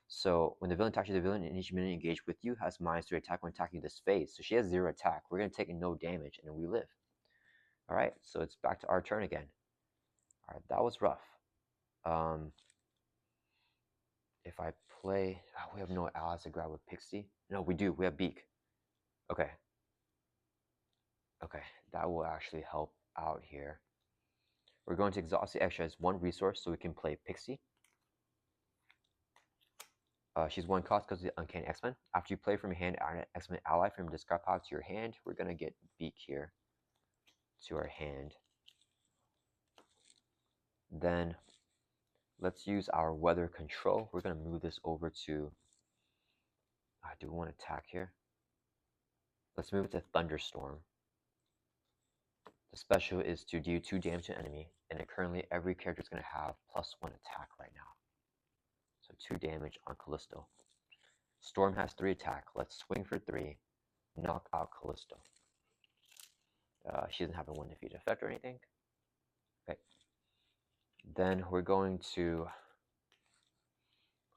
So when the villain attacks you, the villain in each minute engaged with you has -3 attack when attacking this phase. So she has 0 attack. We're going to take no damage and we live. Alright, so it's back to our turn again. Alright, that was rough. If I play... Oh, we have no allies to grab with Pixie. No, we do. We have Beak. Okay. Okay, that will actually help out here. We're going to exhaust the extra as 1 resource so we can play Pixie. She's 1 cost because of the Uncanny X-Men. After you play from your hand, add an X-Men ally from your discard pile to your hand. We're going to get Beak here to our hand. Then let's use our weather control. We're going to move this over to... do we want to attack here? Let's move it to Thunderstorm. The special is to do 2 damage to an enemy, and currently every character is going to have +1 attack right now. So 2 damage on Callisto. Storm has 3 attack. Let's swing for 3. Knock out Callisto. She doesn't have a 1 defeat effect or anything. Okay. Then we're going to...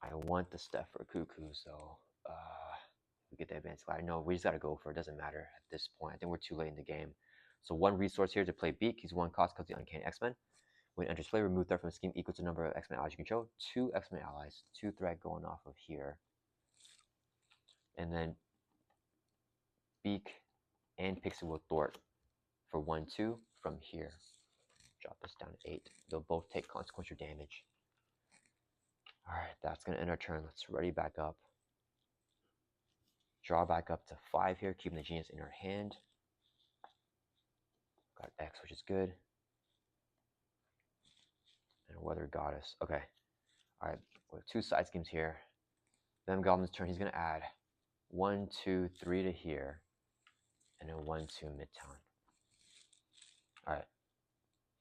I want the stuff for Cuckoo, so... we get the Advanced Glider. No, we just got to go for it. It doesn't matter at this point. I think we're too late in the game. So 1 resource here to play Beak. He's 1 cost because of the Uncanny X-Men. When it enters play, remove threat from the scheme equal to the number of X-Men allies you control. 2 X-Men allies. 2 threat going off of here. And then Beak and Pixie will thwart for 1, 2 from here. Drop this down to 8. They'll both take consequential damage. Alright, that's going to end our turn. Let's ready back up. Draw back up to 5 here, keeping the Genius in our hand. Got X, which is good. And a Weather Goddess. Okay. Alright, we have 2 side schemes here. Venom Goblin's turn. He's going to add 1, 2, 3 to here. And then 1, 2 Midtown. Alright.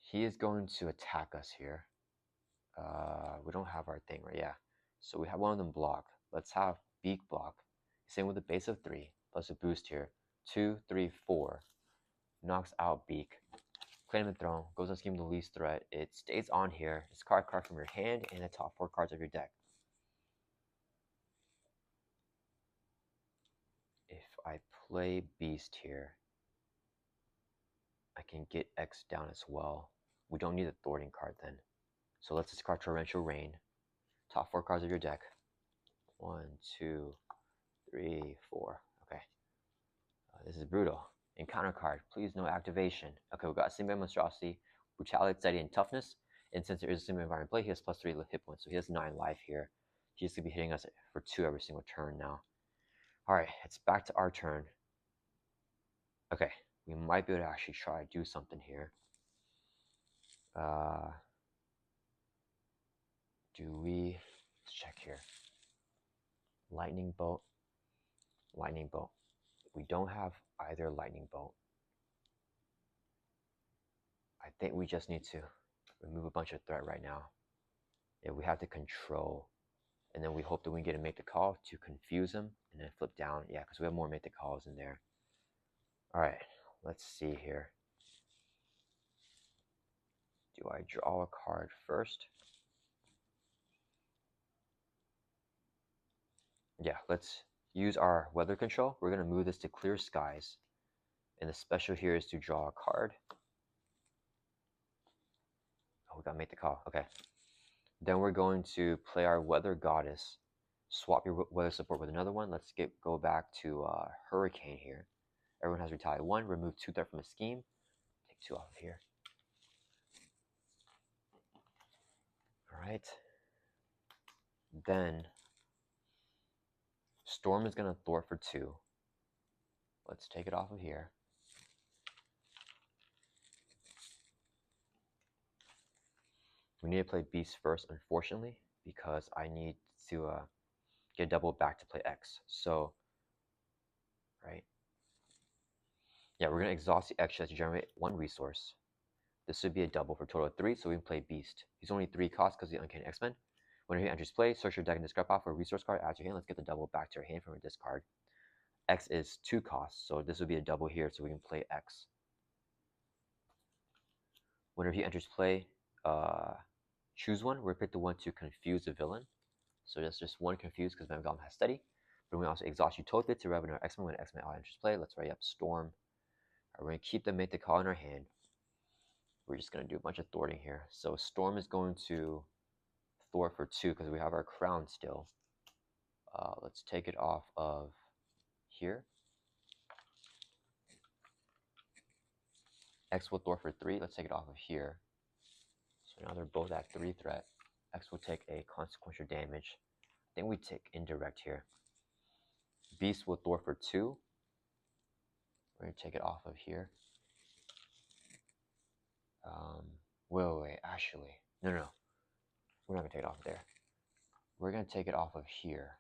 He is going to attack us here. We don't have our thing, right? Yeah. So we have one of them blocked. Let's have Beak block. Same with a base of 3, plus a boost here. 2, 3, 4. Knocks out Beak. Claim the Throne. Goes on scheme the least threat. It stays on here. Discard a card from your hand and the top 4 cards of your deck. If I play Beast here, I can get X down as well. We don't need the thwarting card then. So let's discard Torrential Rain. Top 4 cards of your deck. 1, 2, 3, 4. Okay. This is brutal. Encounter card. Please no activation. Okay, we got Symbiote Monstrosity, Brutality, Anxiety, and Toughness. And since there is a Symbiote environment play, he has +3 hit points. So he has 9 life here. He's going to be hitting us for 2 every single turn now. Alright, it's back to our turn. Okay, we might be able to actually try to do something here. Let's check here. Lightning Bolt. Lightning Bolt. We don't have either Lightning Bolt. I think we just need to remove a bunch of threat right now. Yeah, we have to control. And then we hope that we get to make the call to confuse him and then flip down. Yeah, because we have more make the calls in there. All right, let's see here. Do I draw a card first? Yeah, let's use our weather control. We're going to move this to clear skies. And the special here is to draw a card. Oh, we got to make the call. Okay. Then we're going to play our weather goddess. Swap your weather support with another one. Let's go back to hurricane here. Everyone has retaliate 1. Remove 2 threat from a scheme. Take 2 off of here. All right. Then storm is going to thwart for 2. Let's take it off of here. We need to play beast first, unfortunately, because I need to get double back to play X. So, right. Yeah, we're going to exhaust the X to generate 1 resource. This would be a double for a total of 3, so we can play beast. He's only 3 costs because of the Uncanny X-Men. Whenever he enters play, search your deck and discard off a resource card, add to your hand. Let's get the double back to our hand from a discard. X is 2 costs, so this would be a double here, so we can play X. Whenever he enters play, choose one. We're pick the one to confuse the villain. So that's just 1 confuse because Venom Goblin has steady. But we also exhaust Utopia to revenue our X-Men when X-Men ally enters play. Let's ready up Storm. Right, we're going to keep the make the call in our hand. We're just going to do a bunch of thwarting here. So Storm is going to thwart for 2 because we have our crown still. Let's take it off of here. X will thwart for 3. Let's take it off of here. So now they're both at 3 threat. X will take a consequential damage. I think we take indirect here. Beast will thwart for 2. We're going to take it off of here. Wait, actually. No. We're not going to take it off of there. We're going to take it off of here.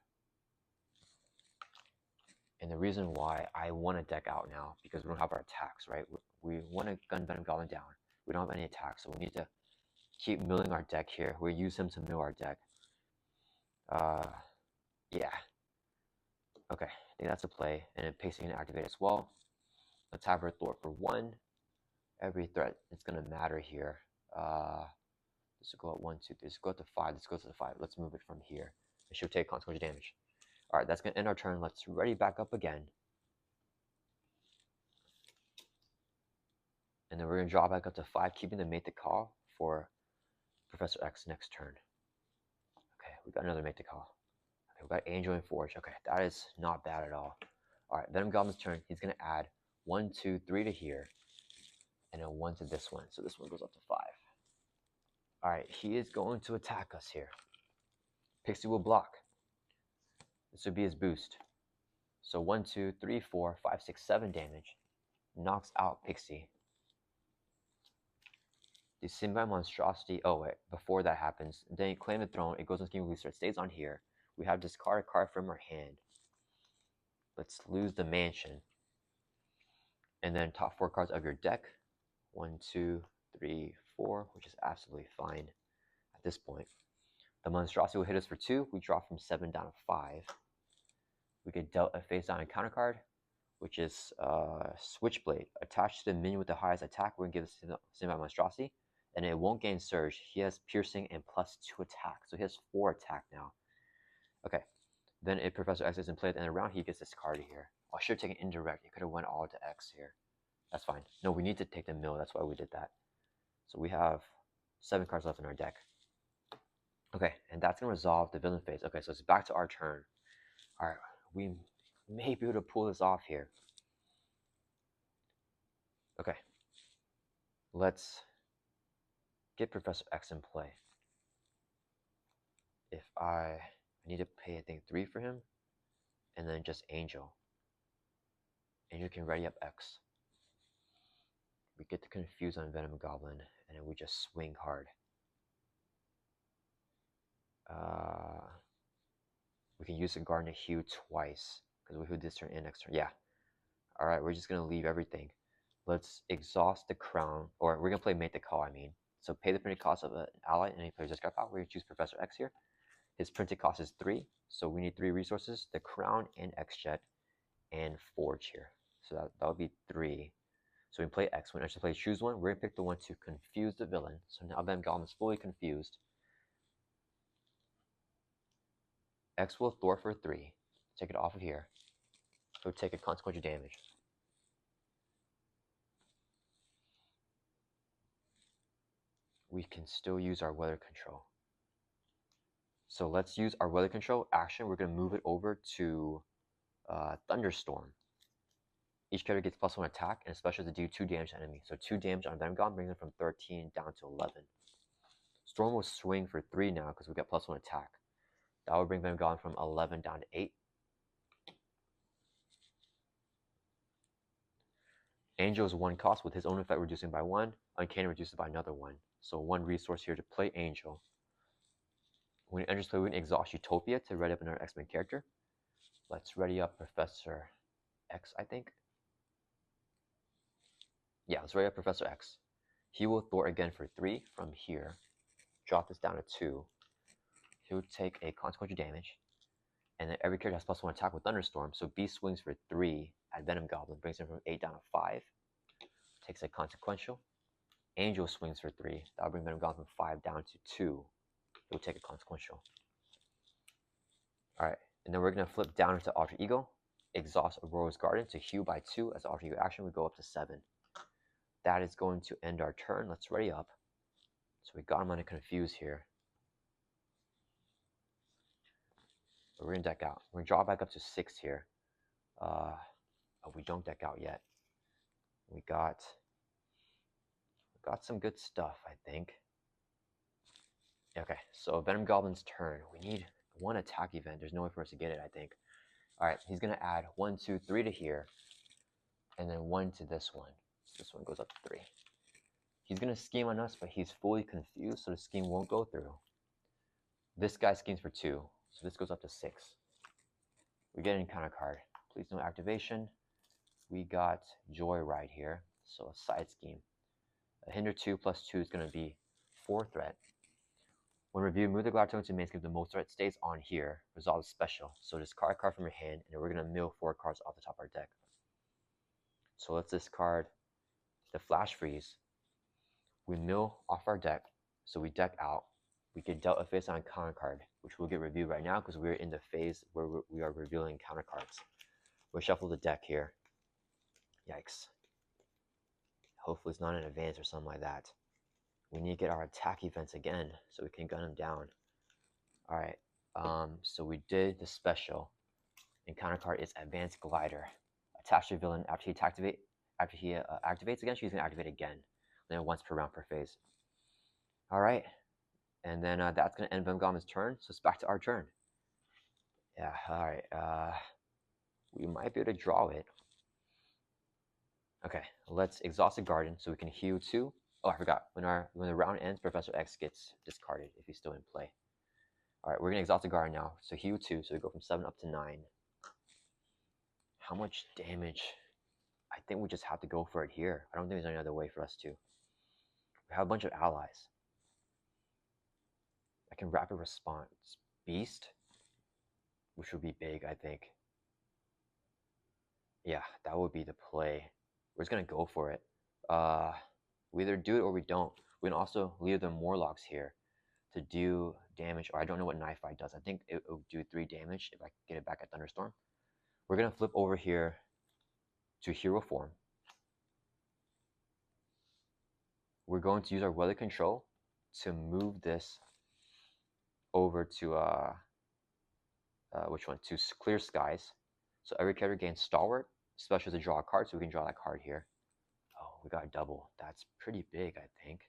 And the reason why I want to deck out now, because we don't have our attacks, right? We want to gun Venom Goblin down. We don't have any attacks, so we need to keep milling our deck here. We use him to mill our deck. Yeah. Okay, I think that's a play. And then Pacing can activate as well. Let's have her thwart for 1. Every threat is going to matter here. This will go at 1, 2, 3. Let's go to 5. Let's go to the 5. Let's move it from here. It should take consequential damage. Alright, that's going to end our turn. Let's ready back up again. And then we're going to draw back up to 5, keeping the make the call for Professor X next turn. Okay, we got another make the call. Okay, we got Angel and Forge. Okay, that is not bad at all. Alright, Venom Goblin's turn. He's going to add 1, 2, 3 to here. And then 1 to this one. So this one goes up to 5. Alright, he is going to attack us here. Pixie will block. This would be his boost. So 1, 2, 3, 4, 5, 6, 7 damage. Knocks out Pixie. The Simba Monstrosity. Oh, wait. Before that happens, then you claim the throne. It goes on Scheme Booster. It stays on here. We have discard a card from our hand. Let's lose the mansion. And then top 4 cards of your deck. 1, 2, 3, 4, which is absolutely fine at this point. The Monstrosity will hit us for 2. We drop from 7 down to 5. We get dealt a face down encounter card, which is Switchblade. Attached to the minion with the highest attack, we're going to give this Simba Monstrosity. And it won't gain Surge. He has Piercing and +2 attack. So he has 4 attack now. Okay. Then if Professor X is in play at the end of the round, he gets this card here. I should have taken indirect. He could have went all to X here. That's fine. No, we need to take the mill. That's why we did that. So we have 7 cards left in our deck. Okay, and that's going to resolve the villain phase. Okay, so it's back to our turn. Alright, we may be able to pull this off here. Okay. Let's get Professor X in play. If I need to pay, I think, 3 for him. And then just Angel. Angel can ready up X. We get to confuse on Venom Goblin, and then we just swing hard. We can use the Garden of Hue twice, because we hewed this turn and next turn. Yeah. Alright, we're just going to leave everything. Let's exhaust the crown, or we're going to play Make the Call, I mean. So pay the printed cost of an ally in any player's discard pile. We're going to choose Professor X here. His printed cost is 3, so we need 3 resources, the Crown and X-Jet and Forge here. So that would be 3. So we can play X. When X plays choose one, we're going to pick the one to confuse the villain. So now Venom Goblin is fully confused. X will thwart for 3. Take it off of here. So take a consequential damage. We can still use our weather control. So let's use our weather control action. We're going to move it over to Thunderstorm. Each character gets +1 attack and a special to do 2 damage to enemy. So 2 damage on Venom Goblin brings it from 13 down to 11. Storm will swing for 3 now because we got +1 attack. That would bring Venom Goblin from 11 down to 8. Angel is 1 cost with his own effect reducing by 1. Uncanny reduces by another 1. So 1 resource here to play Angel. When it enters play, we can exhaust Utopia to ready up another X-Men character. Let's ready up Professor X, I think. Yeah, let's ready up Professor X. He will thwart again for 3 from here. Drop this down to 2. He will take a consequential damage. And then every character has +1 attack with Thunderstorm. So Beast swings for 3 at Venom Goblin, brings him from 8 down to 5. Takes a consequential. Angel swings for 3. That will bring Venom Goblin from 5 down to 2. It will take a consequential. Alright, and then we're going to flip down into Alter Ego. Exhaust Aurora's Garden to heal by 2 as Alter Ego action. We go up to 7. That is going to end our turn. Let's ready up. So we got him on a confuse here. But we're going to deck out. We're going to draw back up to 6 here. Oh, we don't deck out yet. We got some good stuff, I think. Okay, so Venom Goblin's turn. We need 1 attack event. There's no way for us to get it, I think. Alright, he's going to add 1, 2, 3 to here. And then 1 to this one. This one goes up to 3. He's going to scheme on us, but he's fully confused, so the scheme won't go through. This guy schemes for 2, so this goes up to 6. We get an encounter card. Please no activation. We got Joyride here, so a side scheme. A hinder 2 plus 2 is going to be 4 threat. When reviewed, move the Gladiator to main scheme. The most threat stays on here. Resolve special. So discard a card from your hand, and then we're going to mill 4 cards off the top of our deck. So let's discard the Flash Freeze. We mill off our deck, so we deck out. We get dealt a face-on encounter card, which will get reviewed right now because we're in the phase where we are revealing counter cards. We'll shuffle the deck here. Yikes. Hopefully it's not an advance or something like that. We need to get our attack events again so we can gun him down. Alright, so we did the special. Encounter card is Advanced Glider. Attach to villain after he activates again, she's going to activate again. Then once per round per phase. Alright, and then that's going to end Venom Goblin's turn, so it's back to our turn. Yeah, alright, we might be able to draw it. Okay, let's exhaust the garden so we can heal 2. Oh, I forgot. When the round ends, Professor X gets discarded if he's still in play. Alright, we're going to exhaust the garden now. So heal 2, so we go from 7 up to 9. How much damage? I think we just have to go for it here. I don't think there's any other way for us to. We have a bunch of allies. I can rapid response. Beast, which would be big, I think. Yeah, that would be the play. We're just going to go for it. We either do it or we don't. We can also leave the Morlocks here to do damage, or I don't know what Knife Fight does. I think it will do 3 damage if I get it back at Thunderstorm. We're going to flip over here to Hero Form. We're going to use our weather control to move this over to, which one? To Clear Skies. So every character gains Stalwart. Special to draw a card, so we can draw that card here. Oh, we got a double. That's pretty big, I think.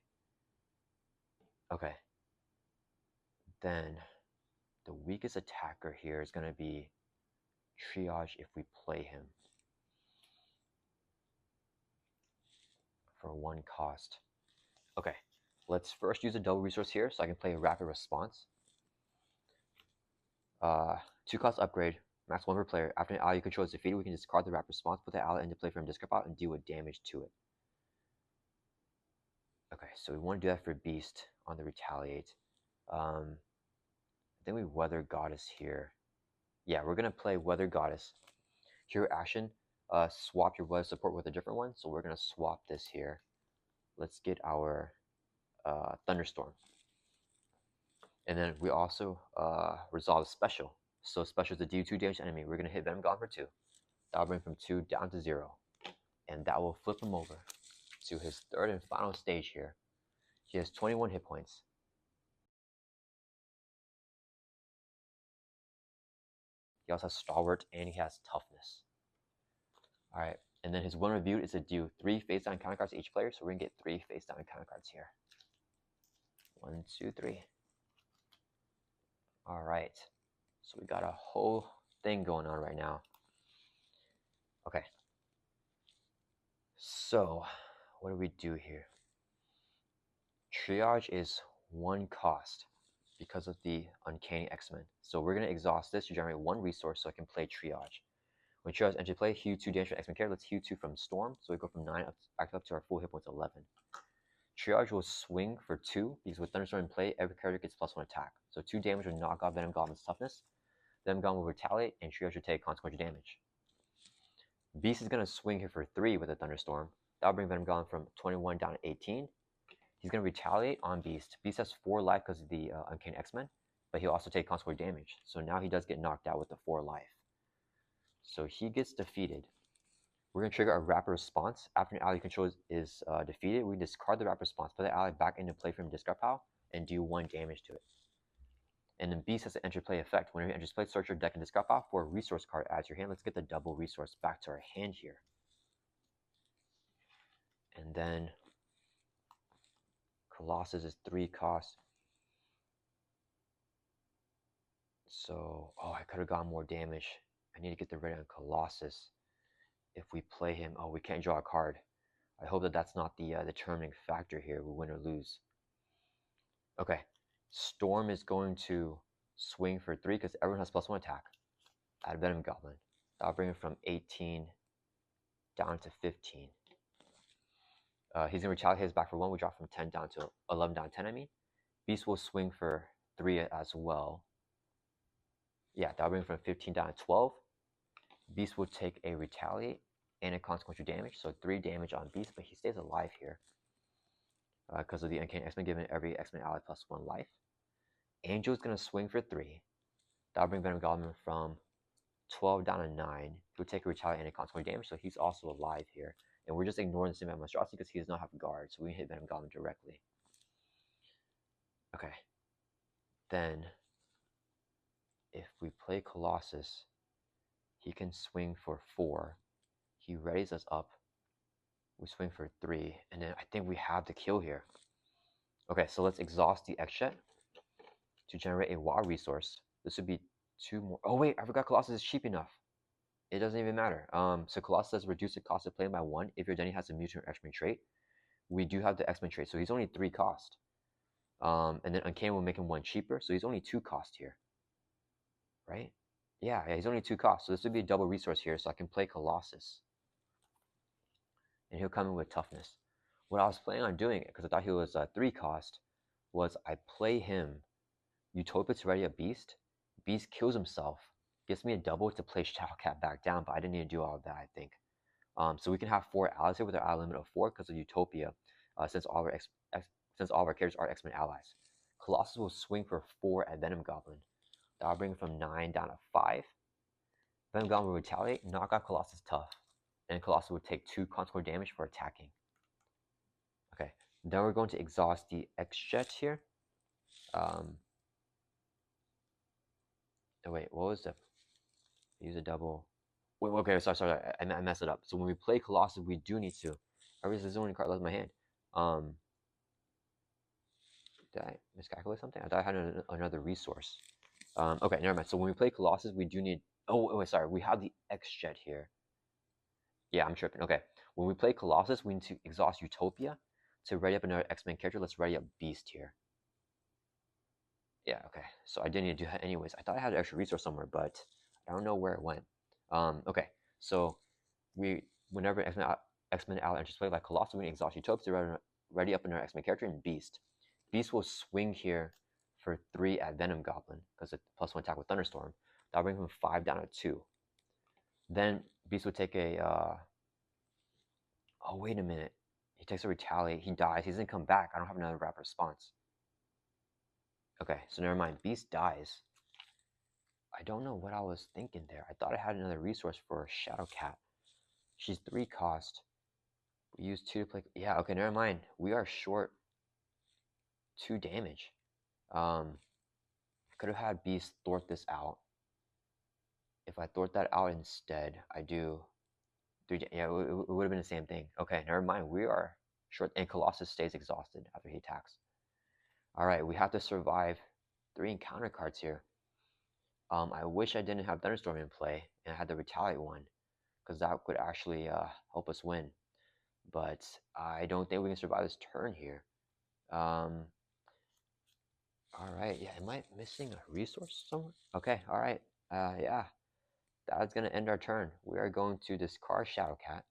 Okay. Then the weakest attacker here is going to be Triage if we play him for 1 cost. Okay, let's first use a double resource here so I can play a rapid response. 2 cost upgrade, max 1 per player. After an ally you control is defeated, we can discard the rapid response, put the ally into play from discard pile, and deal with damage to it. Okay, so we want to do that for Beast on the Retaliate. I think we Weather Goddess here. Yeah, we're gonna play Weather Goddess. Hero action, swap your weather support with a different one. So we're gonna swap this here. Let's get our Thunderstorm. And then we also resolve special. So special is a do 2 damage to enemy. We're gonna hit Venom Goblin for 2. That'll bring from 2 down to 0. And that will flip him over to his third and final stage here. He has 21 hit points. He also has Stalwart and he has Toughness. Alright, and then his one reviewed is to do 3 face down counter cards to each player. So we're gonna get 3 face down counter cards here. 1, 2, 3. Alright, so we got a whole thing going on right now. Okay, so what do we do here? Triage is 1 cost because of the Uncanny X-Men. So we're going to exhaust this to generate 1 resource so I can play Triage. When Triage enters play, heal 2 damage from X-Men character. Let's heal 2 from Storm. So we go from 9 back up to our full hit points 11. Triage will swing for 2 because with Thunderstorm in play, every character gets +1 attack. So 2 damage will knock off Venom Goblin's toughness. Venom Goblin will retaliate and Triage will take consequential damage. Beast is going to swing here for 3 with a Thunderstorm. That'll bring Venom Goblin from 21 down to 18. He's going to retaliate on Beast. Beast has 4 life because of the Uncanny X-Men, but he'll also take consequential damage. So now he does get knocked out with the 4 life. So he gets defeated. We're going to trigger a rapid response. After an ally you control is defeated, we discard the rapid response, put the ally back into play from discard pile, and do 1 damage to it. And then Beast has an enter play effect. Whenever he enters play, search your deck and discard pile for a resource card add to your hand. Let's get the double resource back to our hand here. And then Colossus is 3 cost. So, oh, I could have gotten more damage. I need to get rid of Colossus. If we play him, oh, we can't draw a card. I hope that that's not the determining factor here. We win or lose. Okay, Storm is going to swing for 3 because everyone has +1 attack. Add Venom Goblin. That'll bring it from 18 down to 15. He's gonna retaliate his back for 1. We drop from 10 down to 11 down to 10. I mean, Beast will swing for 3 as well. Yeah, that'll bring from 15 down to 12. Beast will take a retaliate and a consequential damage, so 3 damage on Beast, but he stays alive here because of the Uncanny X-Men, giving every X-Men ally +1 life. Angel's gonna swing for 3. That'll bring Venom Goblin from 12 down to 9. He'll take a retaliate and a consequential damage, so he's also alive here. And we're just ignoring the same monstrosity because he does not have guard, so we hit Venom Goblin directly. Okay. Then, if we play Colossus, he can swing for 4. He readies us up. We swing for 3, and then I think we have the kill here. Okay, so let's exhaust the X-Jet to generate a WoW resource. This would be 2 more. Oh wait, I forgot Colossus is cheap enough. It doesn't even matter. So Colossus says reduce the cost of playing by 1 if your identity has a mutant or X-Men trait. We do have the X-Men trait, so he's only 3 cost. And then Uncanny will make him 1 cheaper, so he's only 2 cost here. Right? Yeah, he's only 2 cost. So this would be a double resource here, so I can play Colossus. And he'll come in with toughness. What I was planning on doing, because I thought he was 3 cost, was I play him Utopia to ready a Beast. Beast kills himself. Gives me a double to play Shadowcat back down, but I didn't need to do all of that, I think. So we can have 4 allies here with our ally limit of 4 because of Utopia, since all of our characters are X-Men allies. Colossus will swing for 4 at Venom Goblin. That'll bring it from 9 down to 5. Venom Goblin will retaliate, knock out Colossus tough, and Colossus will take 2 consequential damage for attacking. Okay, then we're going to exhaust the X-Jet here. Oh wait, what was the... Use a double... Wait, okay, sorry, I messed it up. So when we play Colossus, we do need to... I realized there's only card left in my hand. Did I miscalculate something? I thought I had another resource. Okay, never mind. So when we play Colossus, we do need... Oh, wait, sorry. We have the X-Jet here. Yeah, I'm tripping. Okay. When we play Colossus, we need to exhaust Utopia to ready up another X-Men character. Let's ready up Beast here. Yeah, okay. So I didn't need to do that anyways. I thought I had an extra resource somewhere, but I don't know where it went. Okay. So whenever X-Men ally enters play like Colossus, we need to exhaust Utopia to ready up another X-Men character and Beast. Beast will swing here for 3 at Venom Goblin because it's +1 attack with Thunderstorm. That'll bring him 5 down to 2. Then Beast will take a. Oh, wait a minute. He takes a retaliate. He dies. He doesn't come back. I don't have another rapid response. Okay, so never mind. Beast dies. I don't know what I was thinking there. I thought I had another resource for Shadow Cat. She's 3 cost. We use 2 to play. Yeah, okay, never mind. We are short 2 damage. I could have had Beast thwart this out. If I thwart that out instead, I do 3. Yeah, it would have been the same thing. Okay, never mind. We are short, and Colossus stays exhausted after he attacks. All right, we have to survive 3 encounter cards here. I wish I didn't have Thunderstorm in play and I had the Retaliate one, because that could actually help us win. But I don't think we can survive this turn here. All right, yeah, am I missing a resource somewhere? Okay, all right, yeah, that's gonna end our turn. We are going to discard Shadow Cat,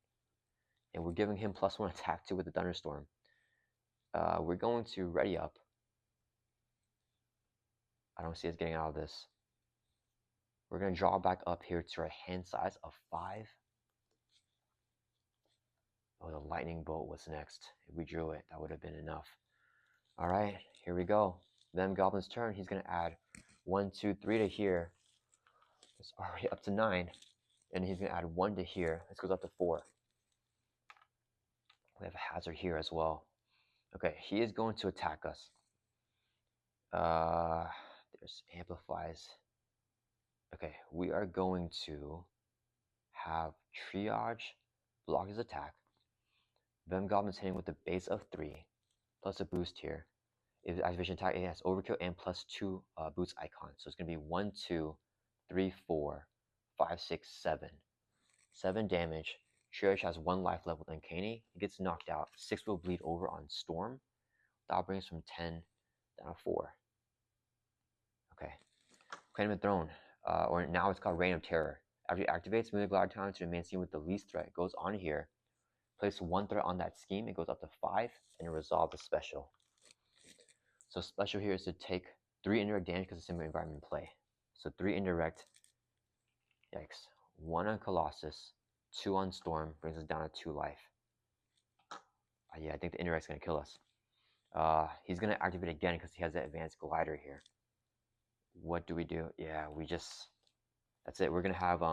and we're giving him +1 attack too with the Thunderstorm. We're going to ready up. I don't see us getting out of this. We're going to draw back up here to our hand size of 5. Oh, the lightning bolt was next. If we drew it, that would have been enough. All right, here we go. Venom Goblin's turn. He's going to add 1, 2, 3 to here. It's already up to 9. And he's going to add 1 to here. This goes up to 4. We have a hazard here as well. Okay, he is going to attack us. There's amplifies. Okay, we are going to have triage block his attack. Venom Goblin's hitting with the base of 3 plus a boost here. If the activation attack, it has overkill and +2 boost icon. So it's going to be 1, 2, 3, 4, 5, 6, 7. 7 damage. Triage has 1 life left with Uncanny. He gets knocked out. 6 will bleed over on Storm. That brings from 10 down to 4. Okay. Claim and Throne. Or now it's called Reign of Terror. After it activates, move the Glider Talent to the main scheme with the least threat. It goes on here. Place 1 threat on that scheme. It goes up to 5, and it resolves the special. So special here is to take 3 indirect damage because it's in environment play. So 3 indirect. Yikes. 1 on Colossus, 2 on Storm, brings us down to 2 life. Yeah, I think the indirect's going to kill us. He's going to activate again because he has that advanced glider here. What do we do? Yeah, we just... That's it. We're going to have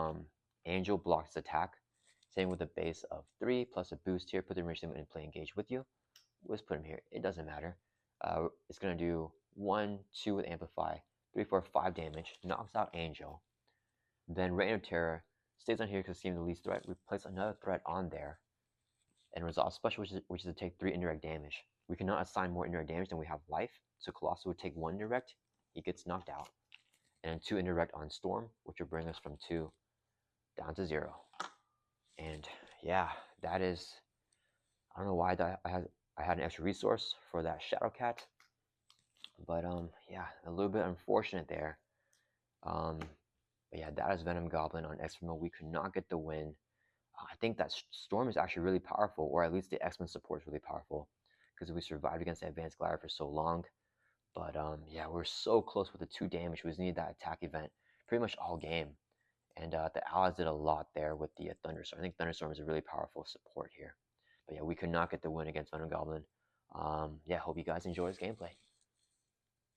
Angel block his attack. Same with a base of 3 plus a boost here. Put the enriched in play engage with you. Let's put him here. It doesn't matter. It's going to do 1, 2 with Amplify, 3, 4, 5 damage. Knocks out Angel. Then Reign of Terror stays on here because it seems the least threat. We place another threat on there. And resolve special, which is to take 3 indirect damage. We cannot assign more indirect damage than we have life. So Colossus would take 1 indirect. He gets knocked out. And then 2 indirect on Storm, which will bring us from 2 down to 0. And yeah, that is... I don't know why I had an extra resource for that Shadow Cat. But yeah, a little bit unfortunate there. But yeah, that is Venom Goblin on X-Men mode. We could not get the win. I think that Storm is actually really powerful, or at least the X-Men support is really powerful, because we survived against the Advanced Glider for so long. But yeah, we're so close with the 2 damage. We just needed that attack event pretty much all game. And the allies did a lot there with the Thunderstorm. I think Thunderstorm is a really powerful support here. But yeah, we could not get the win against Venom Goblin. Yeah, hope you guys enjoy this gameplay.